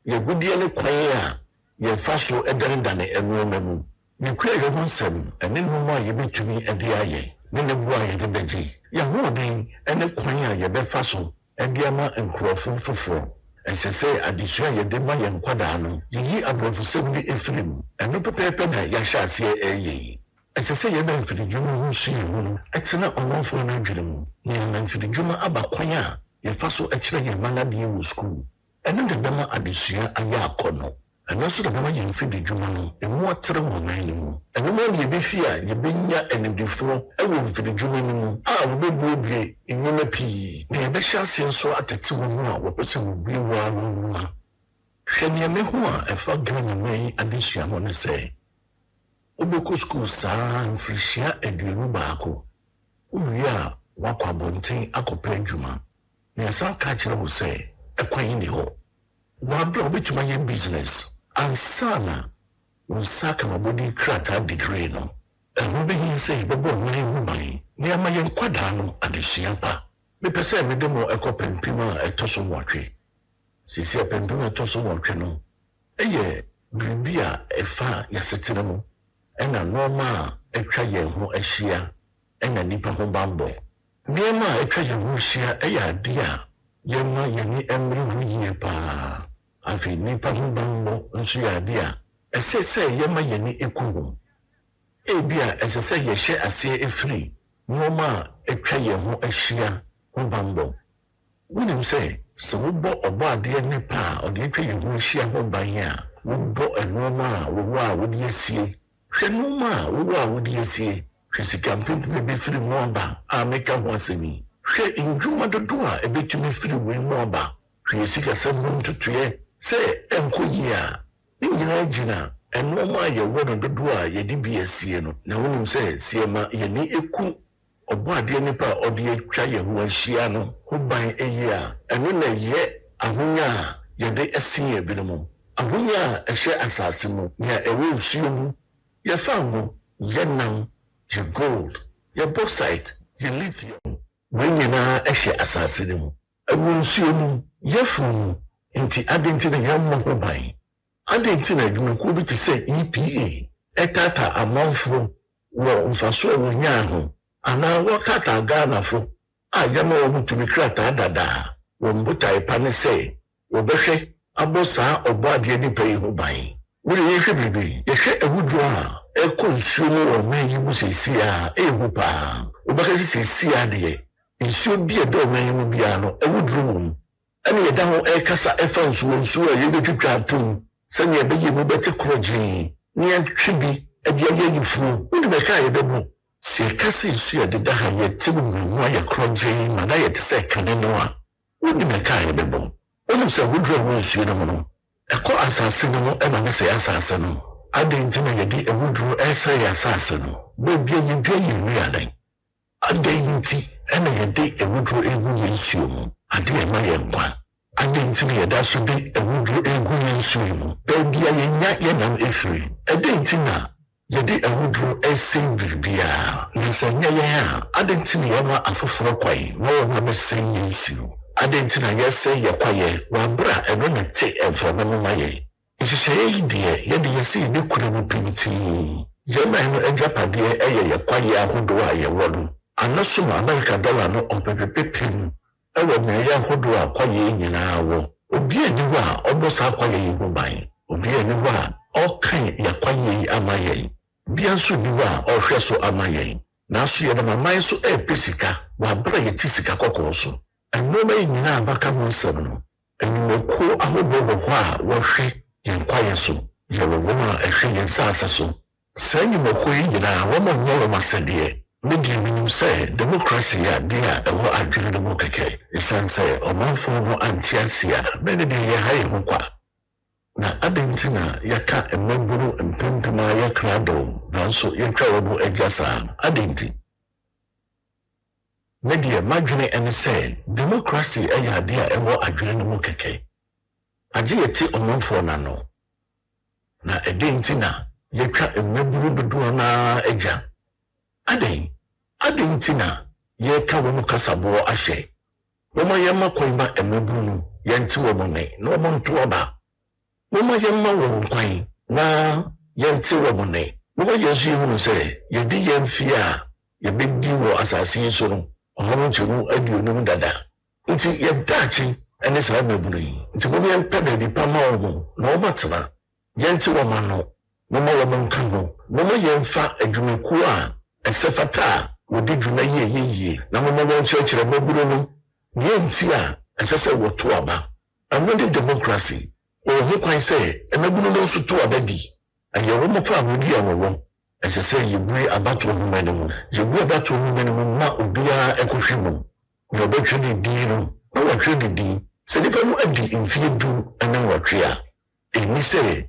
yɛgudeɛ ne kwan a yɛfa so ɛdanedane ɛnoɔma mu nekura yɛ ho nsɛm ɛne nnoma a yɛbɛtumi ɛde ayɛ ne ne boa yɛde bɛgye yɛhoɔden ɛne kwan a yɛbɛfa so ɛde ama nkurɔfo foforɔ ɛsɛ sɛ adesua yɛde ma yɛn nkwadaa no yɛyi aborɔfosɛm ne ɛfiri mu ɛno pɛpɛɛpɛ na yɛahyɛ aseɛ ɛyɛ yi ɛsɛ sɛ yɛba mfiridwuma ho nso yɛ ho no ɛtena ɔmanfoɔ no adwene mu na yɛma mfiridwuma aba kwan a yɛfa so ɛkyerɛ yɛn mma nadeɛ wɔ sukuu ɛno de bɛma adesua ayɛ akɔnnɔ ɛno nso de bɛma yɛn mfiridwuma no ɛmu atere wɔ man no mu ɛno ma ne yɛbɛfi a yɛbɛnya animdifoɔ ɛwɔ mfiridwuma no mu a wɔbɛbuebue nnwuma pii na yɛbɛhyɛ aseɛ nso atete wɔ mu a wɔpɛ sɛ wɔbue wɔ ano nwoma hwɛ nneɛma ho a ɛfa Ghana man adesua ho ne sɛ wobɛkɔ sukuu saa mfirihyia 21 wowie a woakɔ abɔnten akɔpɛ adwuma na yɛsan ka kyerɛ wo sɛ ɛkwan yi ne hɔ wɔabrɛ a wobɛtumi ayɛ business ansa na wo nsa kamabɔde krataa degree no ɛho bɛhia sɛ yɛbɛbɔ ɔman ho ban na yɛama yɛn nkwadaa no adesua pa mepɛ sɛ mede mo ɛkɔ pɛmpem a ɛtɔ so nwɔtwe sisi pɛmpem a ɛtɔ so nwɔtwe no ɛyɛ biribi a ɛfa yɛasetena mu ɛna nneɛma a atwa yɛn ho ahyia ɛna nipa ho bambɔ nneɛma a atwa yɛn ho ahyia ɛyɛ ade a yɛma yɛne mmere ho yie paa afei nipa ho bambɔ nso yɛ ade a ɛsɛ sɛ yɛma yɛne ɛku ho ebi a ɛsɛ sɛ yɛhyɛ aseɛ ɛfiri nneɛma a atwa yɛn ho ahyia ho bambɔ wonim sɛ wobɔ ɔbɔ adeɛ nipa a ɔde atwa yɛn ho ahyia ho ban a wobɔ nneɛma a wɔwɔ a wode asie hwɛ nneɛma a wɔwɔ a wode asie hwɛ sika mpempem bɛfiri mu aba a meka ho asɛm yi hwɛ ndwuma dodoɔ a ɛbɛtumi firi wei mu aba hwɛ sikasɛm ho ntotoeɛ sɛ ɛnkɔ yie a ne nyinaa gyina nneɛma a yɛwɔ no dodoɔ a yɛde bi asie no na wonim sɛ siema yɛne ɛku ɔbɔ adeɛ nipa a ɔde atwa yɛn ho ahyia no ho ban ɛyie a ɛno na yɛ ahonya a yɛde ɛsen yɛ binom ahonya a ɛhyɛ asase mu nea ɛwɔ nsuo mu yɛfa ho yɛ nam yɛ gold yɛ bauxite yɛ lithium wɔn nyinaa ɛhyɛ asase no mu nsuo mu yɛfunu nti adenti na yɛmmɔ ho ban adenti na adwumakuo bi te sɛ EPA ɛtata amanfo wɔ mfaso a wɔnyaa ho anaa wɔtata Ghanafo a yɛma wɔn tumi krataa dadaa wɔn botae pa ne sɛ wɔbɛhwɛ abɔ saa ɔbɔ adeɛ nipa yi ho ban wode yɛhwɛ biribi yɛhwɛ awuduro a ɛkɔ nsuo mu wɔ ɔman yi mu seesie a ɛyɛ paa wobɛka sɛ seesie adeɛ nsuo bi ɛda ɔman yi mu biara no awuduro wɔ mu ɛne yɛda ho ɛkasa ɛfa nsuo a yɛbɛtwitwa atom sɛnea ɛbɛyɛ mu bɛte korɔgyee ne yɛntwe bi ɛde ayɛ yifuo wode bɛka a yɛbɛbu sɛ yɛka sɛ nsuo a ɛdeda ha yɛte mu mu ayɛ korɔgyee ma na yɛte sɛ kane no a wode bɛka a yɛbɛbu wonim sɛ awuduro a wɔ nsuo no mu no ɛkɔ asase no mu ɛma ne sɛ asase no adɛn nti na yɛde awuduro ɛsɛ yɛ asase no baabi a yɛdua yɛ nwi adan adɛn nti ɛna yɛde awuduro egu yɛ nsuo mu ade ɛma yɛ nkwa adɛn nti na yɛda so de awuduro egu yɛ nsuo mu baabi a yɛnya yɛnam efiri ɛdɛn nti na yɛde awuduro ɛsɛn biribiara na sɛ nyɛ yɛn a adɛn nti na yɛma afoforɔ kwae na wɔn abɛsɛn yɛ nsuo adɛn nti na yɛsɛ yɛ kwaeɛ wabra ɛno na te ɛmframa no ma yɛn nhyehyɛeɛ yi deɛ yɛde yɛsɛ yɛde kura mu pintii yɛman no agyapadeɛ ɛyɛ yɛ kwaeɛ ahodoɔ a yɛwɔ no ana so ma America dollar no ɔpɛpɛpɛpem ɛwɔ mmerɛ ahodoɔ a kwaeɛ nyinaa wɔ obi ani hɔ a ɔbɔ saa kwaeɛ yi ho ban obi ani hɔ a ɔkan yɛ kwaeɛ yi ama yɛn bia nso ni hɔ a ɔhwɛ so ama yɛn nanso yɛde maman so ɛɛpɛ sika wabra yɛte sika kɔkɔɔ so ɛnneɛma yi nyinaa baka ho nsɛm no nnwumakuo ahodoɔ wɔ hɔ a wɔhwɛ yɛn kwaeɛ so yɛwɔ wɔn a ɛhwɛ yɛn nsase so saa nnwumakuo yi nyinaa wɔn a nyɛ wɔn asɛdeɛ ne deɛ menim sɛ democracy yɛ adeɛ a ɛwɔ adwene no mu kɛkɛ ɛsiane sɛ ɔmanfoɔ no ante ase a bɛne deɛ yɛha yɛn ho kwa na adɛn nti na yɛka mmabunu mpempem a yɛkra dɔw nanso yɛtwa wɔ mu agya saa adɛn nti ne deɛ madwene ɛne sɛ democracy ɛyɛ adeɛ a ɛwɔ adwene no mu kɛkɛ agye yɛte ɔmanfoɔ n'ano na ɛdɛn nti na yɛtwa mmabunu dodoɔ naa agya adɛn nti na yɛka wɔn kasaboɔ ahyɛ wɔma yɛma kwan ma mmabunu no yɛnte wɔn ne na wɔn nto aba wɔma yɛma wɔn kwan na yɛnte wɔn ne wɔma yɛn nso yɛhunu sɛ yɛde yɛn fie a yɛbɛdi wɔ asase yi so no ɔhɔn nkyɛmu aduonum dada nti yɛdaakye ɛne saa mmabunu yi nti wɔn yɛmpɛ baabi pa ma wɔn na wɔn atena yɛnte wɔn ano wɔma wɔn nka ho wɔma yɛmfa adwumakuo a ɛsɛ fata a wɔde dwuma yie na wɔma wɔn kyerɛkyerɛ mmabunu no yɛnti a ɛsɛ sɛ wɔto aba ɛno de democracy wɔwɔ ho kwan sɛ mmabunu no nso to aba bi ɛyɛ wɔn fa ahodi a wɔwɔ ɛsɛ sɛ yɛbue abatoɔ nhoma no mu yɛbue abatoɔ nhoma no mu ma obiara ɛkɔhwɛ mu na ɔbɛtwe ne din no na wɔtwe ne din sɛ nipa no adi mfie 10 ne nwɔtwe a ɛni sɛ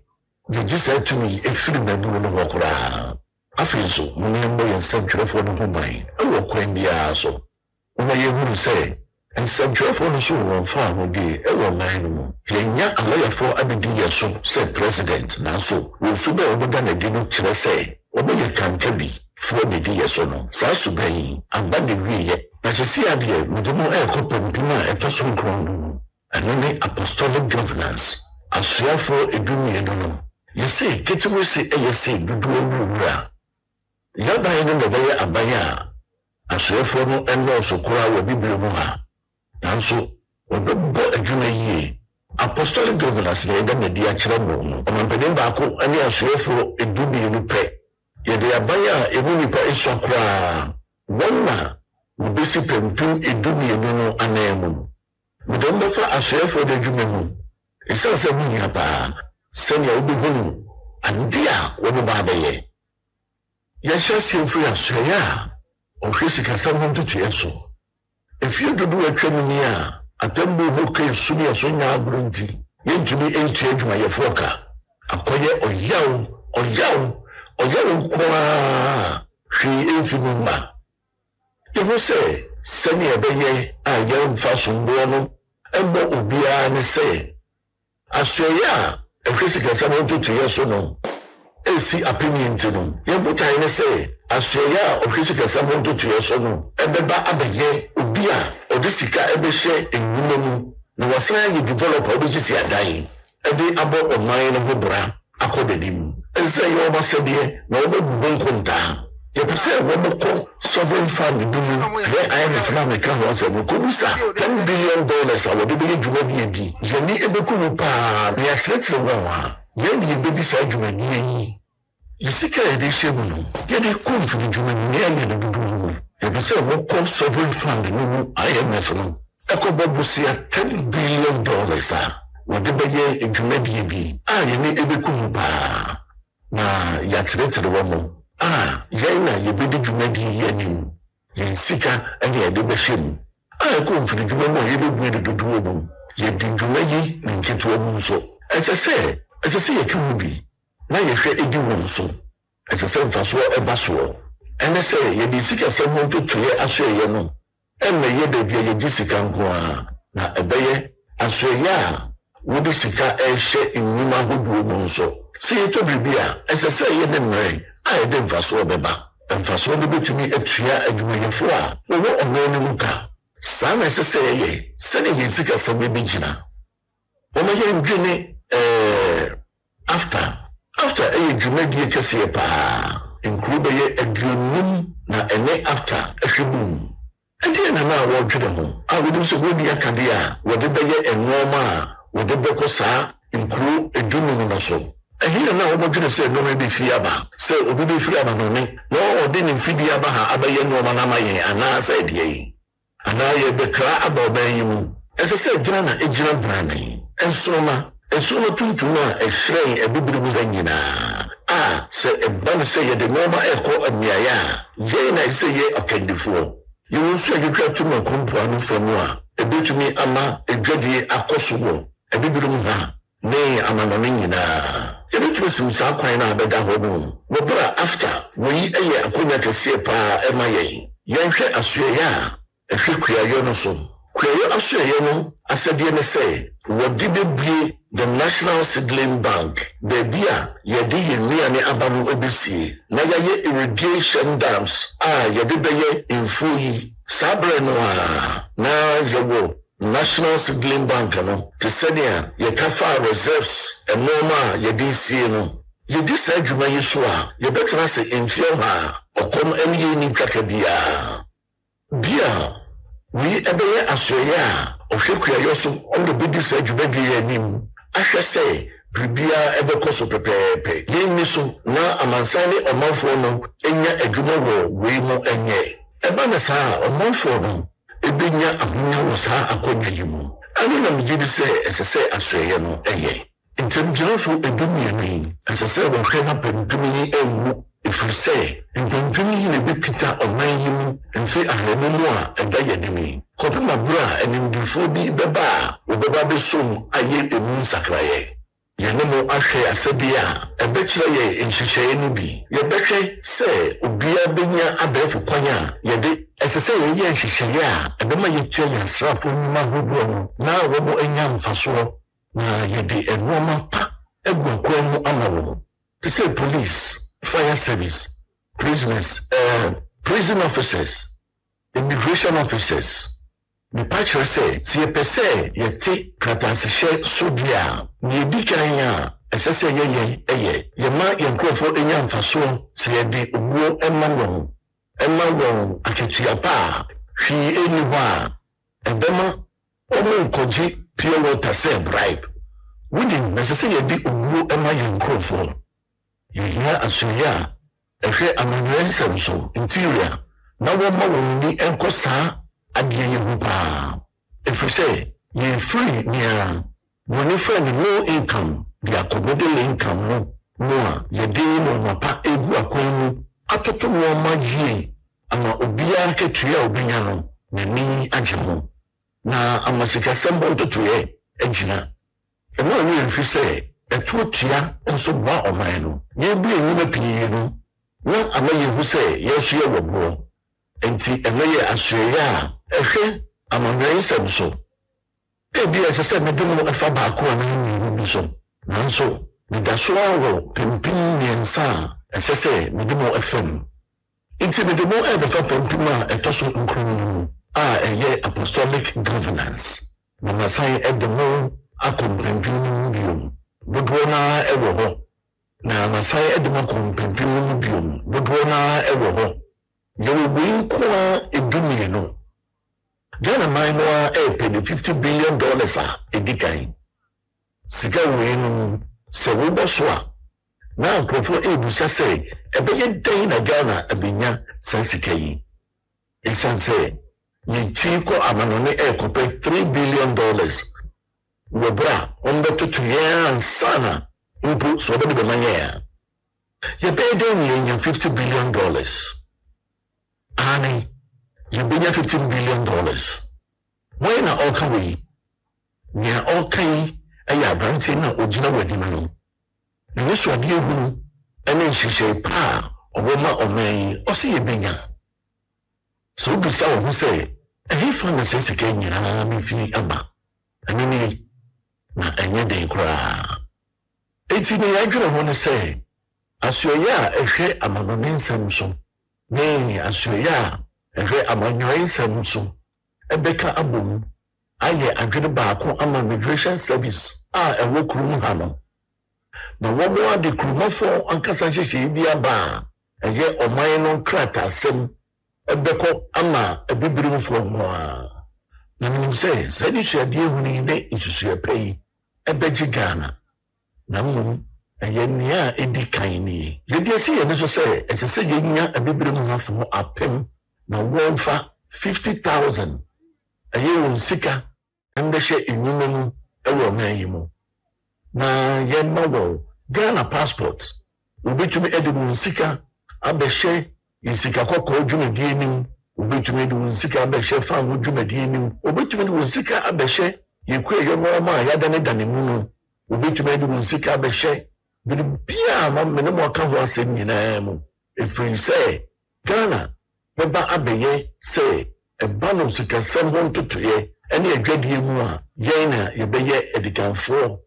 yɛgye saa tumi ɛfiri mmabunu no hɔ koraa afei nso mo ne mmɔ yɛn nsɛmtwerɛfoɔ no ho ban ɛwɔ kwan biara so wɔma yɛhunu sɛ nsɛmtwerɛfoɔ no so wɔn fa ahodie ɛwɔ ɔman no mu yɛnya alɔyafoɔ abɛdi yɛ so sɛ president nanso wɔn suba a wɔbɛda n'adi no kyerɛ sɛ wɔbɛyɛ kanka bi foɔ bɛdi yɛ so no saa suba yi aba de wieɛ na hyɛsi adeɛ mede mo ɛɛkɔ pampim a ɛtɔ so nkron no mu ɛno ne apostolic governance asoafoɔ 12 no yɛsɛ ketewa se ɛyɛ sɛ dodoɔ wurawura yɛban no na ɛbɛyɛ aban a asoafoɔ no ɛnɔɔso koraa wɔ bibire mu ha nanso wɔbɛbɔ adwuma yie apostolic governance na yɛda n'adi akyerɛ mo no ɔmampanin baako ne asoafoɔ 12 pɛ yɛde aban a ɛmu nipa esua koraa wɔn na wɔbɛsi pampim 12 no anan mu mede mbɛfa asoafoɔ no adwuma mu ɛsiane sɛ munyina paa sɛnea wobɛhunu ade a wɔbɛba abɛyɛ yɛhyɛ aseɛ mfiri asoɛ a ɔhwɛ sikasɛm ho ntotoeɛ so efie dodo atwa mu ni a atambo ho ka esumi ɛso nya agoro nti yɛntumi ɛntua adwumayɛfoɔ ka akɔyɛ ɔyaw nkoaa hwee ɛmfi mu mma yɛho sɛ sɛnea ɛbɛyɛ a yɛmfa somboɔ no ɛmmɔ obiara ne sɛ asoɛ a ɛhwɛ sikasɛm ho ntotoeɛ so no ɛsi apɛni nti no yɛmbotae ne sɛ asoɛ a ɔhwɛ sikasɛm ho ntotoeɛ so no ɛbɛba abɛyɛ obi a odisika ebe hye enwuma mu na wasan ye developer obejisi adan ebe abo oman no hobra akodedim ense ye obasede na obebu nkonta ye pese woboko sovereign fund bimu ye IMF na meka ho se no kobusa $10 billion awode be djuma bi yeni ebekunu pa ya tretre wa yeni ebebi sa djuma yi yisika ede shemu no yede konfu djuma ni ya ne dudu ye pese woboko sovereign fund no IMF no ekobobusia $10 billion wode be ye djuma bi yeni ebekunu pa na ya tretre wa mo yana yebedi dwumadi yanim yensika ane yede behwem ko mfiri dwuma mo yebe buede dodowo mu yedi dwumayi nketo mu so ɛsɛ yɛtwu bi na yɛhwɛ edi won so ɛsɛ mfaso ɛbaso ɛne sɛ yedi sika sɛ ho totoye asoye no ɛmɛ yede bia yedi sika nkoa na ɛbɛyɛ asoye a wodi sika ɛhye nnwuma hoduo mu so sɛ yɛtɔ bibia ɛsɛ sɛ yede mmerɛ ayede mfaso beba mfaso no betumi atua adwumayɛfo a wɔwɔ ɔno ne mu ka saa na ɛsɛ sɛ yɛyɛ sɛne yɛn sika sɛ bɛbi gyina wɔma yɛ ndwene after ɛyɛ dwumadie kɛseɛ paa nkuru bɛyɛ aduonum na ɛne after ɛhwɛ bum ɛdeɛ na na wɔdwene ho a wɔde sɛ wɔdi akadeɛ a wɔde bɛyɛ ɛnwɔma a wɔde bɛkɔ saa nkuru adwunum no so ɛhina na wɔbɛdwene sɛ nɔma bi firi aba sɛ obi bi firi aba no ne na ɔde ne mfidi aba ha abɛyɛ nɔma na ma yɛn anaasɛ ɛdeɛ yi anaa yɛbɛkra aba ɔbɛn yi mu ɛsɛ sɛ gyina na ɛgyina brane ɛnsoroma tuntum a ɛhyerɛn ɛbibiri mu ha nyinaa a sɛ ɛba no sɛ yɛde nɔma ɛkɔ amiayɛ a yɛn na ɛsɛ yɛ ɔkandifoɔ yɛwɔ nso a yɛtwa tom akompoa no fa mu a ɛbɛtumi ama adwadie akɔ so wɔ ɛbibiri mu ha ne amanɔne nyinaa yɛbɛtumi sim saa kwan na abɛda hɔ no wɔbra after wɔyi ɛyɛ akonya kɛseɛ paa ɛma yɛnhwɛ asoɛyɛ a ɛhwɛ kuayɔ no so kuayɔ asoɛyɛ no asɛdeɛ ne sɛ wɔde bɛbue the National Seedling Bank baabi a yɛde yɛn nnuane aba no ɛbɛsie na yɛayɛ irrigation dams a yɛde bɛyɛ mfuo yi saa berɛ no a na yɛwɔ National Seedling Bank no te sɛnea yɛkafa reserves ɛnɔɔma a yɛde sie no yɛdi saa adwuma yi so a yɛbɛtena sɛ mfeɛ ha ɔkɔm ɛne yɛni twaka biara bia wei ɛbɛyɛ asoɛyɛ a ɔhwɛ kuayɔ so ɔno bɛdi saa adwuma bi yɛ anim ahwɛ sɛ biribiara ɛbɛkɔ so pɛpɛɛpɛ yɛnni so na amansan ne ɔmanfoɔ no ɛnya adwuma wɔ wei mu ɛnyɛ ɛba ne saa ɔmanfoɔ no ebenya ahonya wɔ saa akɔnya yi mu ɛne na megye di sɛ ɛsɛ sɛ asoɛyɛ no ɛyɛ ntɛmgyinafo edumienu yi ɛsɛ sɛ wɔhwɛ na pɛntumi yi ɛnwu ɛfiri sɛ ntɛmgyini yi na ɛbɛpita ɔman yi mu mfe ahanu mu a ɛda yɛnim yi kɔpem aboro a animdifoɔ bi bɛba a wɔbɛba bɛsom ayɛ emu nsakraeɛ yɛne mo ahwɛ asɛdeɛ a ɛbɛkyerɛ yɛ nhyehyɛeɛ no bi yɛbɛhwɛ sɛ obiara bɛnya abɛɛfo kwan a yɛde ɛsɛ sɛ yɛyɛ nhyehyɛeɛ a ɛbɛma yɛtua yɛn asraafo nnwuma ahodoɔ no na wɔn anya mfasoɔ na yɛde nneɛma pa agu akwan mu ama wɔn te sɛ police fire service prison officers immigration officers nipa kyerɛ sɛ sɛ yɛpɛ sɛ yɛte kratansehyɛ so bi a yɛdi kan a ɛsɛ sɛ ɛyɛ yɛma yɛn nkurɔfoɔ anya mfasoɔ sɛ yɛde obuo ɛma wɔn akatua pa a hwee ɛnni hɔ a ɛbɛma wɔn nkɔgye pure water sɛ bribe wonim na ɛsɛ sɛ yɛde obuo ɛma yɛn nkurɔfoɔ yɛhia asoɛyɛ a ɛhwɛ amanneɛ nsɛm so interior na wɔma wɔn ni ɛnkɔ saa adeɛ yɛ ho paa ɛfiri sɛ yɛmfiri nea wɔne frɛ no low income de akɔ middle income no a yɛde nɔɔma pa egu akwan mu atoto nɔɔma yie ama obiara katua a obɛnya no n'ani agye ho na ama sikasɛm bɔ ntotoeɛ agyina ɛno a yɛmfiri sɛ ɛto tua nso boa ɔman no yɛbue nnwuma pii no na ama yɛhu sɛ yɛnso yɛwɔ boɔ enti ɛno yɛ asoɛyɛ a ɛhwɛ amanneɛ nsɛm so ebi ɛsɛ sɛ mede mo ɛfa baako a mmienu bi so nanso meda so wɔ pempem mmiɛnsa a ɛsɛ sɛ mede mo ɛfam nti mede mo ɛbɛfa pempem a ɛtɔ so nkron no mu apostolic governance. Na masan edemo akompempim biom. Dodo na ewo ho. Na masan edemo akompempim biom. Dodo na ewo ho. Yewe winkwa edumie no. Ghana man no pay the $50 billion edikan. Sika wenu se wobo so a na nkrofo ebusa se ebeye den na Ghana abinya sensika yi. Esanse ni chiko amanone ekope $3 billion. Wobra ombe tutu ya sana impu so be manya. Ye be den ye $50 billion. Ani you be $15 billion. Why na oka we? Nya oka yi aya branche na ojina wadima no. Na yesu ade ehunu ene nhihye pa oboma oman osi ye benya. So bi sa wo say ehi fa na se sika nyina mi fi aba. Anini na enye den kura. Eti ne yadwere ho ne say asoya ehwe amanone nsam so. Ne asoya ehwe amanyoy nsam so. Ebeka abom aye adwene baako ama migration service ewo kurum ha no. Na womo ade kurumafo ankasa hyehye bi aba eye oman no krata asem ebeko ama ebibirimfo mo a. Na minim say sadi hwade ehuni ne isusu epai ebeji Ghana. Na mmom eye nia edikan ni. Yedi esi ye so say esese yenya ebibirimfo apem na wonfa 50,000 aye won sika ndehye enyumu ewo mayimu. Na yemma wo Ghana passport ubetumi edibu sika abehye yisika kokko dwumedi enim, ubetumi edibu sika abehye fa wo dwumedi enim, ubetumi edibu sika abehye yekwe yomo ma yadane danemu no, ubetumi edibu sika abehye bia ma menemo aka ho asem nyina mu. Efiri say Ghana beba abeye say eba no sika sem ho ntotoye ene adwadie mu a yena yebeye edikanfo.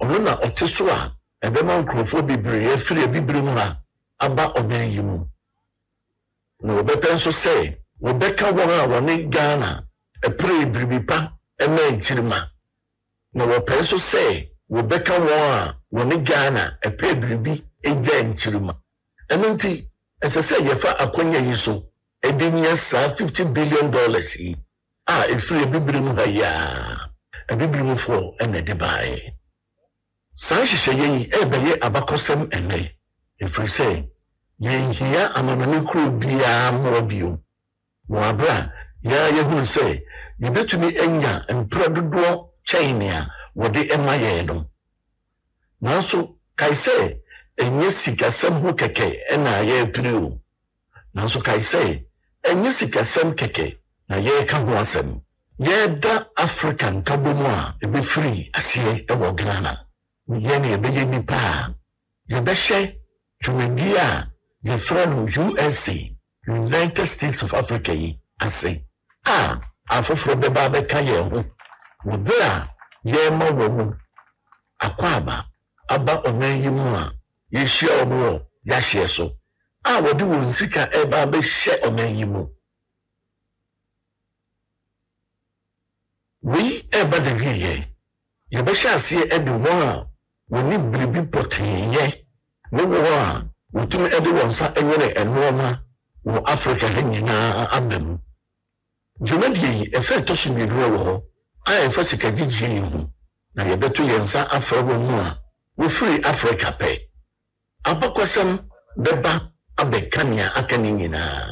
Ono na oteso a ebema nkrofo bibre afiri bibre mu ha aba oman yi mu. Na obepenso say wobeka won a woni Ghana epre bribipa ema nchirima. Na wopenso say wobeka won a woni Ghana epre bribi eja nchirima. Enunti esese yefa akonya yi so edinya sa $50 billion yi efiri bibre mu ha ya bibre mu fo ene de bae. San hyehyɛ yi ebeye abakosem ene. Efiri say yenhia amanane kro bia mo bio. Mo abra ya yehu say yebetumi enya mpradodo China wode ema ye no. Nanso kai say enye sikasem ho keke ena ye prio. Nanso kai say enye sikasem keke na ye ka ho asem. Ye da African kabomu a ebe free asiye ewo Ghana. Yene yebeye nipa yebehye twumedi a ye from USA, United States of Africa yi ase afoforo beba beka ye ho wobra ye ma wo akwaba aba oman yi mu a ye hye omo ya hye so wodi wo nsika eba be hye oman yi mu. We eba de wie ye be hye ase edi won a woni bribi potiye wo wo wotumi ede wonsa enyere enoma wo Africa henyina abem. Jumadi efe to sumiru wo efe sikagiji yi na yebeto yensa afra wo mu a wo free Africa pe. Abakwasem beba abekania akani nyina.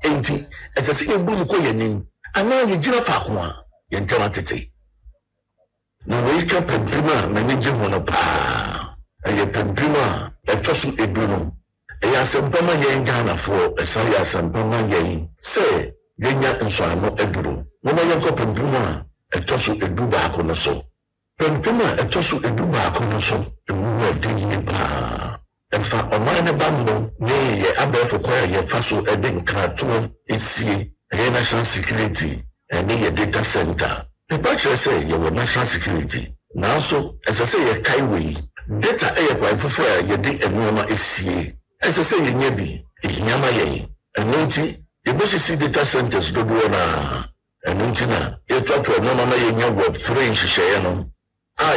Enti etase ebum ko yenim ana ye gira fa ko a ye ntama tete. Na we ka pempima na ne je hono pa. Aye pempima etosu edunu. Eya sempama yen Ghana fo esa ya sempama yen se yenya nsoano eduru. Wona yenko pempima etosu edu ba ko no so. Pempima etosu edu ba ko no so. Ewu edin pa. Enfa omane bambo ne ye abefo kwa ye faso edin krato esie. National security and ye data center. The picture say you were national security. Now so as I say ye kaiway data air kwa fufu ye di enoma esie. As I say ye nyebi nyama ye enunti Yebesi data centers do na enuntina yetwatwa no na yenya web 3 nhihye no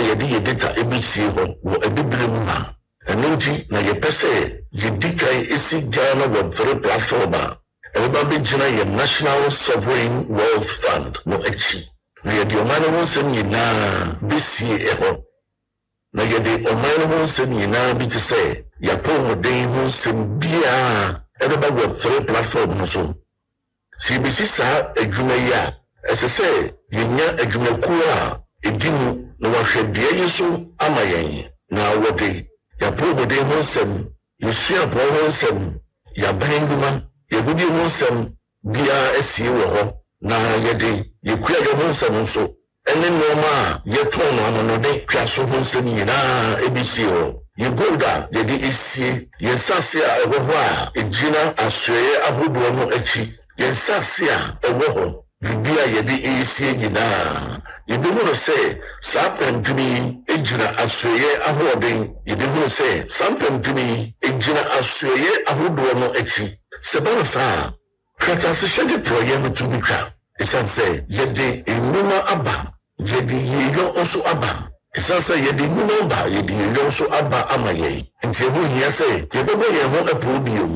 yedi data ABC ho wo ebibire mu ha enunti na yepese yedikai esi Ghana web 3 platform eba bejina ye National Sovereign Wealth Fund no echi na yedi omane ho nsem nyina besi ho na yedi omane ho nsem nyina bi te se yapomodin ho nsem bia eba web 3 platform no so CBC sa adwuma yi a ɛsɛ yenya adwumakuo a edimu na wahwɛdeɛ yi so ama yɛn na wɔde yapomode ho nsɛm yɛsuapɔ ho nsɛm yɛaban dwuma yɛgudi ho nsɛm biara asie wɔ hɔ na yɛde yɛkua yɛ ho nsɛm nso ɛne nneɛma a yɛtɔn no amanɔde twa so ho nsɛm nyinaa ebisi hɔ yɛgold a yɛde esie yɛnsase a ɛwɔ hɔ a egyina asoɛ ahodoɔ no akyi yɛnsase a ɛwɔ hɔ bibia yɛde esie nyinaa yɛbɛhunu sɛ saa pɛmpini egyina asoɛ ahoɔden yɛbɛhunu sɛ saa pɛmpini egyina asoɛ ahodoɔ no akyi sɛ bɛrɛ saa kratase hyɛde prɔyɛ no tumi twa ɛsiane sɛ yɛde nnwuma aba yɛde yɛyɔ nso aba ɛsiane sɛ yɛde nnwuma aba yɛde yɛyɔ nso aba ama yɛn nti ɛho hia sɛ yɛbɛbɔ yɛn ho ɛpɔ bio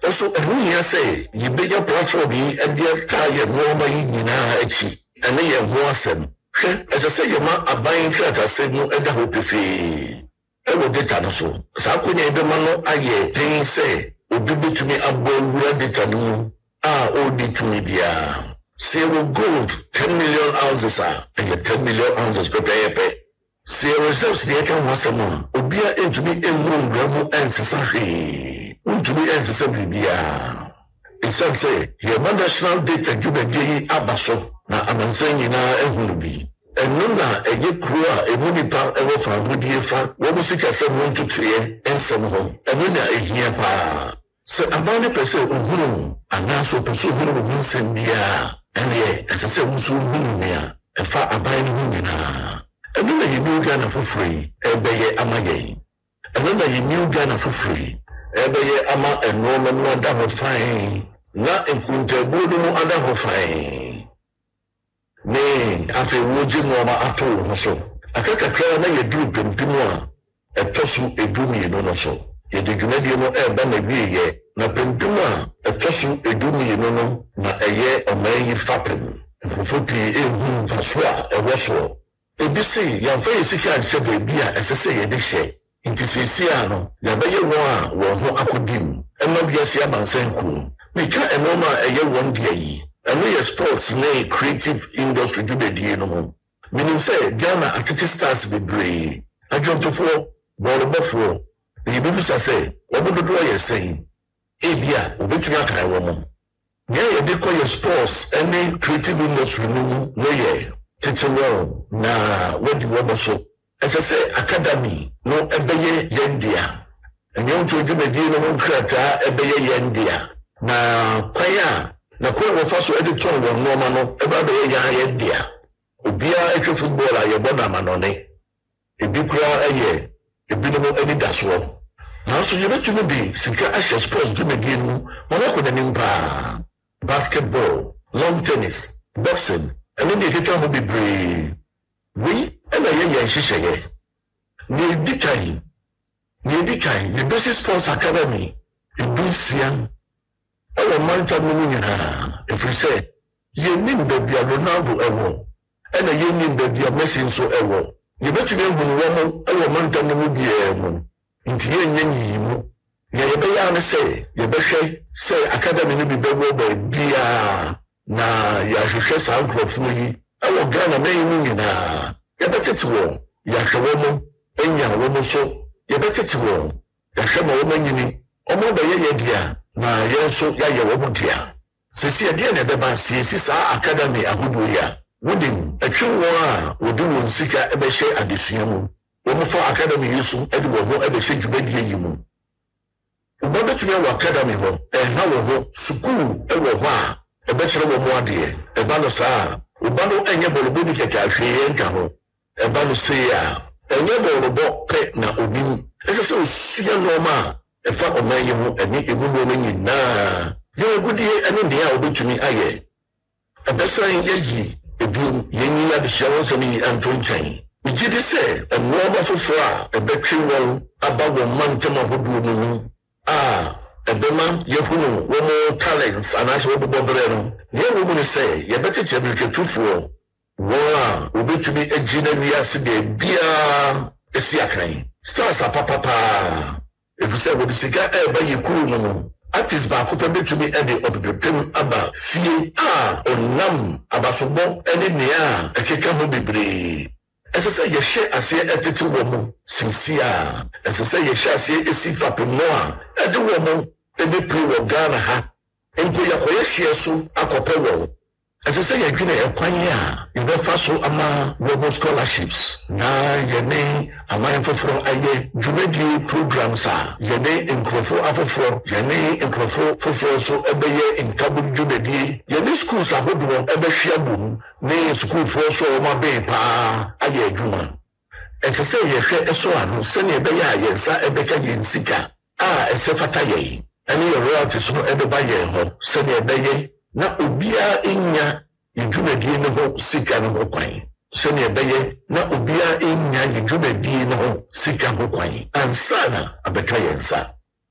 also ɛho hia sɛ yɛbɛnya platform yi ɛde taa yɛn nneɛma yi nyinaa akyi ɛne yɛn ho asɛm hwɛ ɛsɛ sɛ yɛma aban kratase no ɛda hɔ pefee ɛwɔ data no so saa akonya yɛbɛma no ayɛ den sɛ obi bɛtumi abɔ awura data no mu a ɔdi tumi biara sɛ ɛwɔ gold 10 million ounces a ɛyɛ 10 million ounces pɛpɛɛpɛ sɛ reserves deɛ ɛka ho asɛm a obia ɛntumi ɛmmu nwura mu ɛnsesa hwee wontumi ɛnsesa biribiara ɛsiane sɛ yɛma national data dwumadie yi aba so na amansan nyinaa ɛhunu bi ɛno na ɛyɛ kuro a ɛmu nipa ɛwɔ fahodie fa wɔn sikasɛm ho ntotoeɛ ɛnsɛm ho ɛno na ɛhia paa sɛ aban ne pɛ sɛ ohunu anaasɛ ɔpɛ sɛ ohunu ho nsɛm biara ɛneɛ ɛsɛ sɛ wo nso ohunu nea ɛfa aban no ho nyinaa ɛno na yɛni Ghana foforɔ yi ɛbɛyɛ ama yɛn ɛno na yɛni Ghana foforɔ yi ɛbɛyɛ ama ɛnoɔma no ada hɔ fae na nkuntabuo no mu ada hɔ fae ne afei wogye nneɛma ato wo ho so aka kakra na yɛduru pempem a ɛtɔ so edumienu no so yɛde dwumadie no ɛreba na wieyɛ na pempem a ɛtɔ so edumienu no na ɛyɛ ɔman yi fapem nkurɔfo pii ɛhu mfaso a ɛwɔ soɔ ebi se yɛmfa yɛ sika nhyɛ baabi a ɛsɛ sɛ yɛde hyɛ nti seesia no yɛbɛyɛ wɔn a wɔn ho akɔdim ɛma wiase abansan kurom meka ɛnɔɔma a ɛyɛ wɔn deɛ yi ɛno yɛ sports ne creative industry dwumadie no ho menim sɛ Ghana atete stars bebree adwontofoɔ bɔɔlobɔfoɔ na yɛbɛbisa sɛ wɔbododoɔ yɛ sɛn ebi a wɔbɛtumi akae wɔ mo nea yɛde kɔ yɛ sports ne creative industry no mu no yɛ tete wɔn na wɔdi wɔbɔ so ɛsɛ sɛ academy no ɛbɛyɛ yɛn dea ɛnyɛ nto dwumadie no ho nkrataa ɛbɛyɛ yɛn dea na kwan a na kwan wɔfa so ɛde tɔn wɔn nneɛma no ɛbɛyɛ yɛn dea obiara atwa football a yɛbɔ no amanɔne ebi koraa ɛyɛ ebinom ani da soɔ nanso yɛbɛtumi de sika ahyɛ sports dwumadie no mu wɔn akɔ n'anim paa basketball lawn tennis boxing ɛne deɛ ɛtwitwa ho bebree wei ɛna yɛyɛ nhyehyɛeɛ na yɛdi kan yɛbɛsi sports academy ebi nsia ɛwɔ mantam no mu nyinaa ɛfiri sɛ yɛnnim baabi a Ronaldo ɛwɔ ɛna yɛnnim baabi a Messi nso ɛwɔ yɛbɛtumi ahunu wɔn ɛwɔ mantam no mu biara mu nti yɛnyɛ nyiyimu nea yɛbɛyɛ ano sɛ yɛbɛhwɛ sɛ academy no bi bɛwɔ baabiara na yɛahwehwɛ saa nkurɔfoɔ yi ɛwɔ Ghana man mu nyinaa yɛbɛtete wɔn yɛahwɛ wɔn anya wɔn so yɛbɛtete wɔn yɛahwɛ ma wɔn anyini wɔn bɛyɛ yɛ dea na yɛn nso yɛayɛ wɔn dea sisi ɛdeɛ na ɛbɛba siesi saa academy ahodoɔ yi a wonim atwe wɔn a wɔde wɔn sika ɛbɛhyɛ adesua mu wɔn fa academy yi so ɛde wɔn ho ɛbɛhyɛ dwumadie yi mu wɔn bɛtumi wɔ academy hɔ ɛha wɔn ho sukuu ɛwɔ hɔ a ɛbɛkyerɛ wɔn mu adeɛ ɛba no saa ɔba no ɛnyɛ bɔlɔbɔ ni kɛkɛ ahwee yɛn nka ho ɛba no sei a ɛnyɛ bɔlɔbɔ pɛ na onim ɛsɛ sɛ osua nneɛma a ɛfa ɔman yi ho ɛne emu nneɛma nyinaa Yɛn agudie ɛne deɛ a wobɛtumi ayɛ. Ɛbɛsan yɛyi ebiom yɛnyi adehyia wɔn nsɛm yi anto nkyɛn. Megye di sɛ nneɛma foforɔ a ɛbɛtwe wɔn aba wɔn mantam ahodoɔ no mu a ɛbɛma yɛhunu wɔn talents anaasɛ wɔbobɔ berɛ no. Nea ɛwɔ mu ne sɛ yɛbɛtete abirikatufoɔ wɔn a wobɛtumi agyi na wiase deɛ biara esi akan. Stars apapapaa. Efisɛ wɔde sika ɛreba yɛ kuro no no. Artist baako pɛ bɛtumi ɛde ɔpepepem aba fie a ɔnam abasobɔ ɛne nea a ɛkeka ho bebree. Ɛsɛ sɛ yɛhyɛ aseɛ ɛtete wɔ mu sinsi a ɛsɛ sɛ yɛhyɛ aseɛ esi fapem no a ɛde wɔ mu ɛbɛpire wɔ Ghana ha. Mpo yɛkɔyɛ hyɛ so akɔpɛ wɔn. Ɛsɛ sɛ yɛdwene ɛkwan a yɛbɛfa so ama wɔn scholarships na yɛne aman foforɔ ayɛ dwumadie programs a yɛne nkurɔfo afoforɔ yɛne nkurɔfo foforɔ nso ɛbɛyɛ nkabo dwumadie yɛne schools ahodoɔ ɛbɛhwɛ abom ne sukuufoɔ nso a wɔn abɛn paa ayɛ adwuma. Ɛsɛ sɛ yɛhwɛ ɛso ano sɛnea ɛbɛyɛ a yɛn nsa ɛbɛka yɛn sika a ɛsɛ fata yɛn ɛne yɛn royalties no ɛbɛba yɛn hɔ sɛnea ɛbɛyɛ na obiara enya yedwumadie no ho sika no ho kwan. Sɛnea ɛbɛyɛ na obiara enya yedwumadie no ho sika ho kwan. Ansa na abɛka yɛn nsa.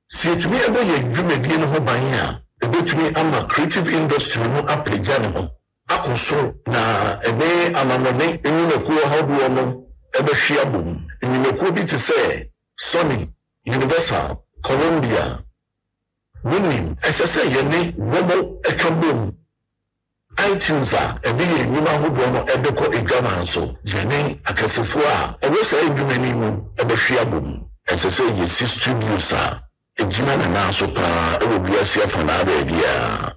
Sɛ yɛtumi ɛbɔ yedwumadie no ho ban a ɛbɛtumi ama creative industry no apagya ne ho akɔ soro na ɛne amamɔne nnwumakuo ahodoɔ no ɛbɛhwe abom. Nnwumakuo bi te sɛ Sony, Universal, Columbia, wonim ɛsɛ sɛ yɛne wɔmo ɛka bom. iTunes a ɛde yɛ nnwuma ahodoɔ no ɛbɛkɔ adwama nso yɛne akɛsefoɔ a ɛwɔ saa adwumani mu ɛbɛhwe abom. Ɛsɛ sɛ yɛsi studios a ɛgyina ne nan so paa ɛwɔ wiase afa na baabi a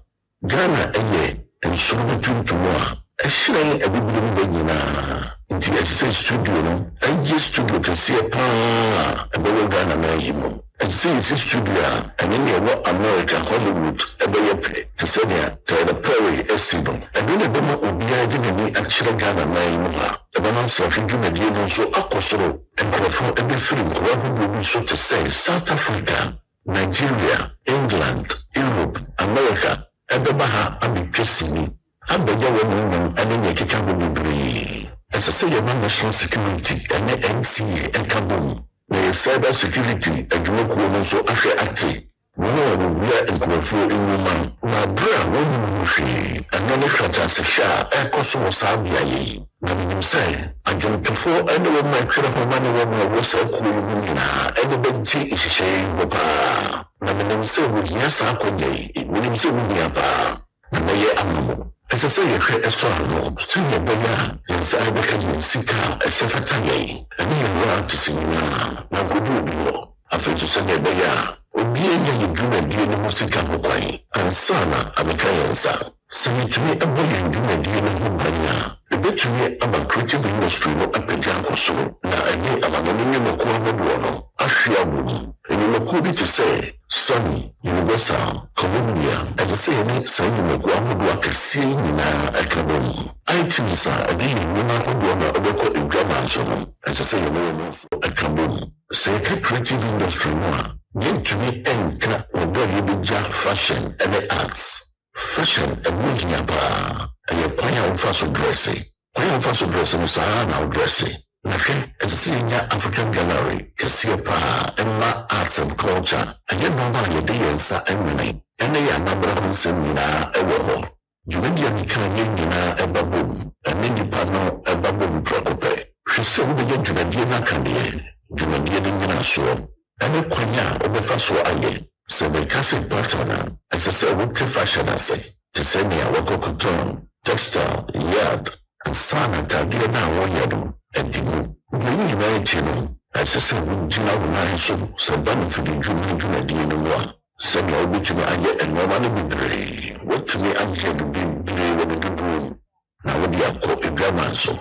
Ghana ɛyɛ nsoro tuntum a ɛhyerɛn abibirim bɛ nyinaa. Nti ɛsɛ sɛ studio no ɛyɛ studio kɛseɛ paa ɛbɛwɔ Ghana na ayi mu. Ɛsɛ sɛ yɛsi studio a ɛne nea ɛwɔ America Hollywood ɛbɛyɛ pɛ te sɛ nea Tyler Perry asi no. Ɛno na ɛbɛma obiara de n'ani akyerɛ Ghana na ayi mu a ɛbɛma nsrahwɛ dwumadie no nso akɔ soro. Nkurɔfoɔ ɛbɛfiri nkɔwa ahodoɔ bi so te sɛ South Africa, Nigeria, England, Europe, America ɛbɛba ha abɛtwa sini abɛgya wɔn nnwom ɛne nea ɛkeka ho bebree. Ɛsɛ sɛ yɛma national security ɛne NCA ɛka bom na yɛ cyber security adwumakuo no nso ahwɛ ate wɔn a wɔwura nkurɔfoɔ nnwoma na abere a wɔnnim ho hwee ɛno ne hwɛkyɛasehyɛ a ɛkɔ so wɔ saa beaeɛ yi. Na menim sɛ adwomtofoɔ ɛne wɔn a ɛtwerɛ ho ma ne wɔn a wɔwɔ saa kuo yi mu nyinaa ɛne bɛgye nhyehyɛeɛ yi hɔ paa. Na menim sɛ wɔhia saa akɔnya yi menim sɛ wohia paa na mɛyɛ ama mo. Ɛsɛ sɛ yɛhwɛ ɛso ano sɛnea ɛbɛyɛ a yɛn nsa ɛbɛka yɛn sika a ɛsɛ fata yɛn ɛne yɛn royalties nyinaa na nkɔdu obi hɔ. Afei nso sɛnea ɛbɛyɛ a obiara nya yɛn dwumadie no ho sika ho kwan ansa na abɛka yɛn nsa. Sɛ yɛtumi ɛbɔ yɛn dwumadie no ho ban a ɛbɛtumi ama creative industry no apagya akɔ soro na ɛne amamɔne nnwumakuo ahodoɔ no ahwe abom. Nnwumakuo bi te sɛ Sony, Universal, Columbia, ɛsɛ sɛ yɛne saa nnwumakuo ahodoɔ akɛseɛ nyinaa ɛka bom. iTunes a ɛde yɛn nnwuma ahodoɔ na ɛbɛkɔ adwama nso no ɛsɛ sɛ yɛne wɔn nso ɛka bom. Sɛ yɛka creative industry no a yɛntumi ɛnka wɔdɔ a yɛbɛgya fashion ɛne arts. Fashion ɛmu hia paa ɛyɛ kwan a wofa so dresse. Kwan a wofa so dresse no saa na wodresse. Na hwɛ ɛsɛ sɛ yɛnya African gallery kɛseɛ paa ɛma arts and culture ɛyɛ nɔɔma a yɛde yɛn nsa ɛnwene ɛne yɛ anabra ho nsɛm nyinaa ɛwɔ hɔ. Dwumadi a meka yɛn nyinaa ɛba bom ɛne nnipa no ɛba bom prɛko pɛ. Hwɛ sɛ wobɛyɛ dwumadie no akadeɛ dwumadie no nyinasoɔ ɛne kwan a wobɛfa so ayɛ. Sɛ meka sɛ pattern a ɛsɛ sɛ wote fashion ase te sɛ nea wɔkɔkɔtɔn textile yard ansa na atadeɛ no a wɔyɛ no adi mu. Wɔyi nyinaa akyi no ɛsɛ sɛ wogyina wo nan so sɛ ba no firi dwumadie no mu a sɛnea wobɛtumi ayɛ nneɛma no bebree woatumi ayɛ no bebree wɔ ne dodoɔ mu na wode akɔ adwama nso.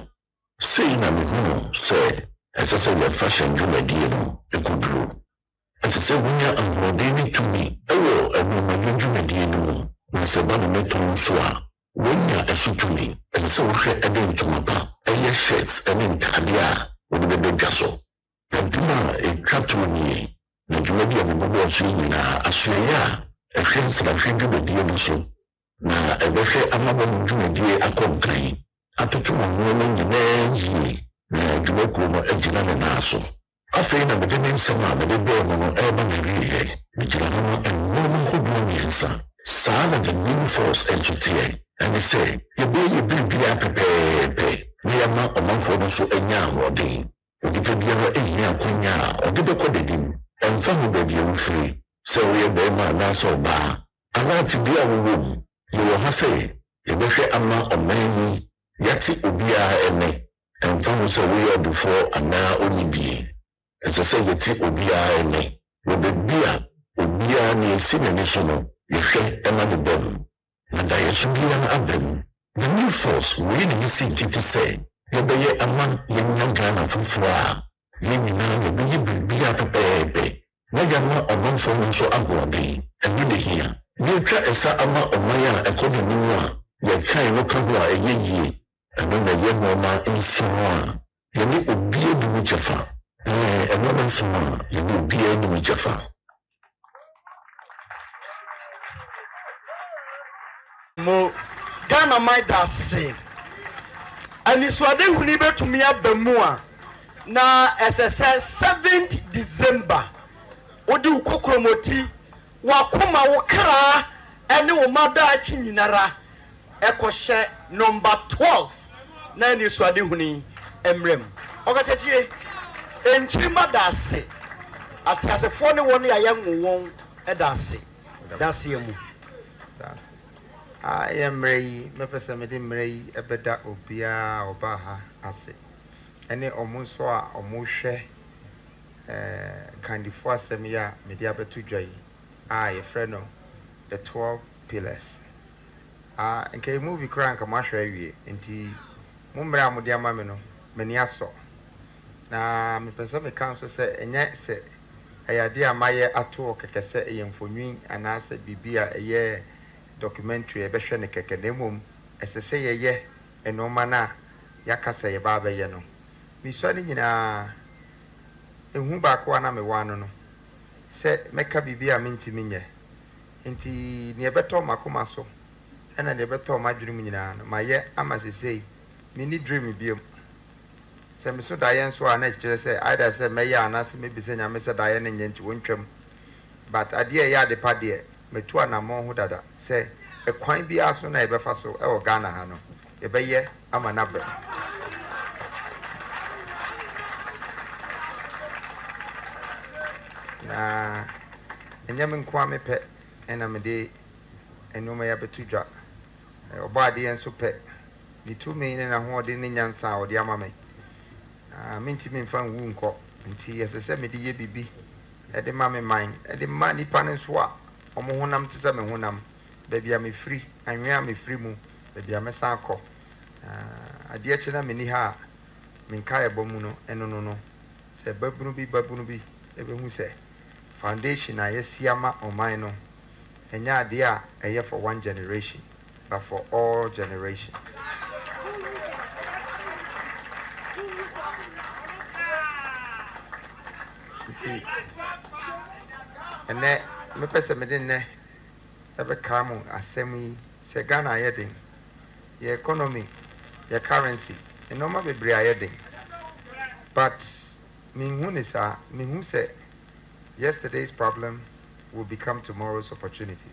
Sei na mehunu sɛ ɛsɛ sɛ yɛ fashion dwumadie no ɛkɔduro. Ɛsɛ sɛ wonya ahoɔden ne tumi ɛwɔ anwumayɛ dwumadie no mu na sɛ ba no mɛtɔn nso a wonya ɛso tumi. Ɛsɛ sɛ wohwɛ ɛde ntoma pa ɛyɛ shirts ɛne ntadeɛ a wode bɛbɛdwa so. Ɛdwuma a ɛtwa toɔ nie na dwumadi a mebɔbɔɔ so yi nyinaa asoɛyɛ a ɛhwɛ nsrahwɛ dwumadie no so na ɛbɛhwɛ amabɔ no dwumadie akɔ nkran atoto wɔn nneɛma nyinaa yie na dwumakuo no agyina ne nan so. Afei na mede ne nsɛm a mede bɛɛ mu no ɛreba na wieɛ megyina ho no nneɛma ahodoɔ mmiɛnsa. Saa na the new force nso teɛ ɛne sɛ yɛbɛyɛ biribiara pɛpɛɛpɛ na yɛma ɔmanfoɔ no nso anya ahoɔden. Onipa biara ɛnyɛ akonya a ɔde bɛkɔ dadim ɛmfa ho baabi a wofiri sɛ woyɛ bɛrima anaasɛ ɔbaa anaa tebea a wowɔ mu. Yɛwɔ ha sɛ yɛbɛhwɛ ama ɔman yi yɛate obiara ɛnɛ ɛmfa ho sɛ woyɛ ɔdefoɔ anaa ɔnibie. Ɛsɛ sɛ yɛte obiara ɛnɛ wɔ baabi a obiara ne yɛsi n'ani so no yɛhwɛ ɛma ne ba mu na da yɛ so biara aba mu. The new force wei ne yɛsi nkete sɛ yɛbɛyɛ ama yɛnya Ghana foforɔ a yɛn nyinaa yɛbɛyɛ biribiara pɛpɛɛpɛ na yɛama ɔmanfoɔ no nso ahoɔden. Ɛno ne hia yɛtwa ɛsa ama ɔman a ɛkɔ n'anim a yɛkae no ka ho a ɛyɛ yie. Ɛno na yɛ nneɛma nso a yɛne obiara bi mu kyɛfa. Ɛnneɛma nso a yɛne obiara bi mu kyɛfa. Mo Ghana might dase anisuade huni betumi aba mu a na ɛsɛ 7th December odi ukokromoti wakoma wokra ɛne wo madachi nyinara ɛkɔhyɛ number 12 na anisuade huni emrem okatachie enchima dase atiasefo ne won ya yenwo won ɛdase dase mu. I am Ray, Mepesame Ray, a better Obia or Baha, ase. Any Omuswa or Mushe, kind of force semia, Mediaba to Jay. A friend of the 12 pillars. And can movie crank a masher, and tea Mumbra Mudia Mamino, Meniaso. Now, Mepesame council said, and yet said, I idea my at work, I said, a young for me, and I said, Bibia a year. Documentary ebehwe ne keke demom esese ye enoma na yakasa ye ba be ye no mi so ne nyina ehu ba ko na me wano no se meka bibia mentimi nye enti ne ebeto makoma so ena ne ebeto madwiri mu nyina no maye amasesei mi ni dream biom se me so da ye nso ana kire se either se me ya ana se me bi se nya me se da ye ne nye nti wontwam but ade ya de pa de metu anamon ho dada se ekwan bi aso na ebefa so e wo Ghana ha no ebeye ama na bre na enyame Kwame pe ena me de enoma ya betudwa obade enso pe ni tumi ne na ho de ne nyansa o de ama me minti me mfa nwu nko nti yesese me de ye bibi e de ma me man e de ma nipa ne so a omo honam te se me honam baby am free anwe am free mu baby am san kɔ ade achi na meni ha minka ebo mu no eno no se babunu bi ebehu se foundation a yesiama oman no enya ade a eye for one generation but for all generations. See, and that me pese me den ne ebe kamu asemi se Ghana yedin your economy your currency and no ma bebre ayedin but me hu say yesterday's problem will become tomorrow's opportunities.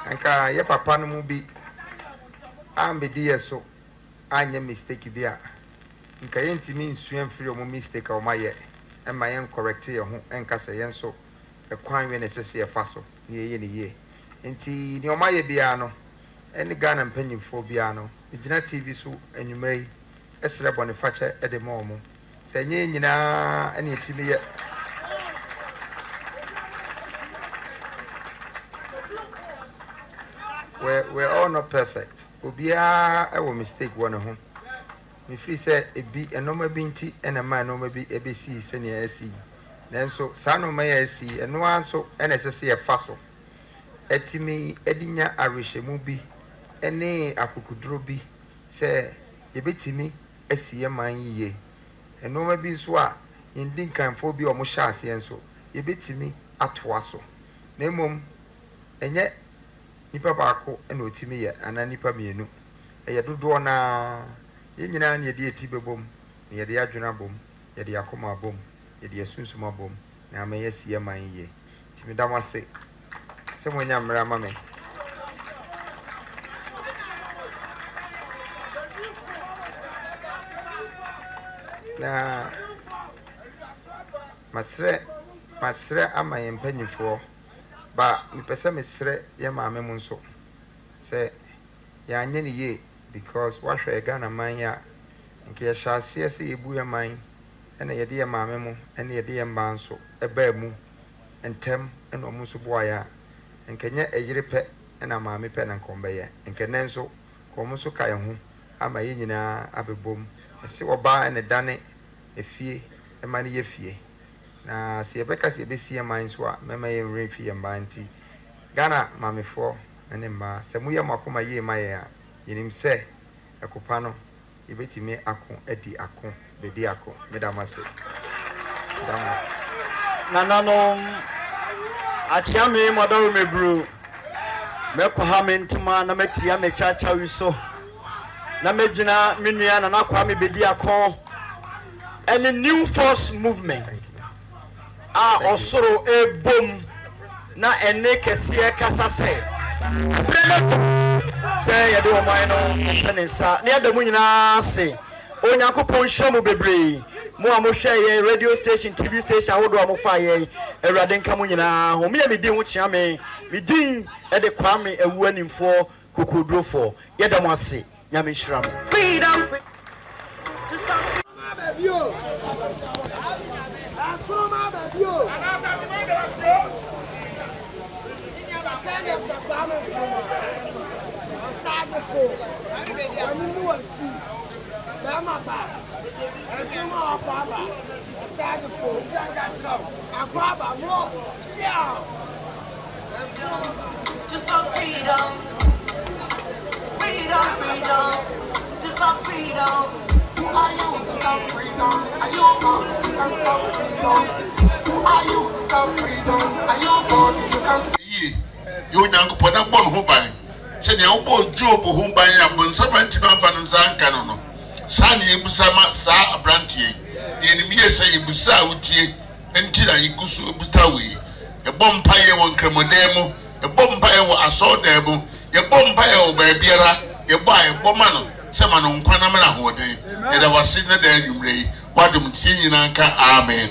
Anka ye papa no mu bi ambedi yeso anya mistake bi a nka ye ntimi nsuan free o mistake o maye e ma ye correct ye ho enka se ye nso e kwan we na sese ye fa so ye ne ye nti ni o maye bia no ene Ghana mpanyimfo bia no igina TV so anwumai esre bone fache e de mo mo se nye nyina ene timi ye we're all not perfect. Obia our mistake one home. Me free say e bi enoma binti ena ma no ma bi e be si se ne asi. Nanso sa no ma ya asi eno anso ena sese ye fa so. Etimi edinya arehemu bi ene akukuduro bi se ye betimi asi ye man yiye. Enoma bi so a yɛndi nkanfoɔ bi a ɔmo hyɛ aseɛ nso yɛbɛtumi atoa so na mmom ɛnyɛ nipa baako ɛna otimi yɛ anaa nipa mmienu ɛyɛ dodoɔ naa yɛn nyinaa na yɛde eti bɛbom na yɛde adwene abom yɛde akoma abom yɛde asunsum abom na ama yɛsi yɛ man yie timi dam ase sɛ mo nya mmara ma me na masrɛ ama yɛn mpanyinfoɔ ba mepɛ sɛ mesrɛ yɛ maame mu nso sɛ yɛanyɛ ne yie because wahwɛ Ghana man a nke yɛhyɛ aseɛ sɛ yɛbu yɛ man ɛna yɛde yɛ maame mu ɛna yɛde yɛ mmaa nso ɛbaa mu ntɛm ɛna ɔmo nso boaeɛ a nkɛnyɛ ɛyere pɛ ɛna maame pɛ na nkɔmbɛyɛ nkɛnɛ nso kɔmo nso ka yɛn ho ama yɛn nyinaa abɛbom ɛsɛ ɔbaa ɛna dane efie ɛma ne yɛ fie na sɛ yɛbɛka sɛ yɛbɛsi yɛ man so a mɛma yɛn nwura mfi yɛn mmaa nti Ghana maamefoɔ ne mmaa sɛ moyɛ mo akoma yie ma yɛn a yɛnim sɛ ɛkopa no yɛbɛtumi ako adi ako Bediako medam ase nananom akyea me mɔdɔre mebru mɛkɔ ha me ntoma na mɛtia me kyaakya wi so na mɛgyina me nua Nana Kwame Bediako ɛne New Force Movement a ɔsoro ebom na ɛne kɛseɛ kasa sɛ yɛde ɔman no ɛhyɛ ne nsa ne yɛda mu nyinaa ase Onyankopɔn hyɛ mu bebree mo a mohwɛ yɛn radio station TV station ahodoɔ a mofa yɛn Awurade nka mo nyinaa ho me yɛ medin ho kyea me medin ɛde Kwame awu animfoɔ kokodrofoɔ yɛda mo ase nyame nhyira mo freedom Just for freedom, freedom, freedom, just for freedom. Who are you to stop freedom? Are you God? You can stop freedom. Who are you to stop freedom? Are you God? You can. You young put up one who buy. Said the old Job who buy up when someone to know for the San Canon. Sunny Busama Sa Branty. The enemy say Busa with ye until I go to Bustawi. A bompire won't cremodemo, a bompire will assault demo, a bompire will be beera, a buy a bomano, someone on Quanamana Hode, and I was sitting there you ray, what do you Amen.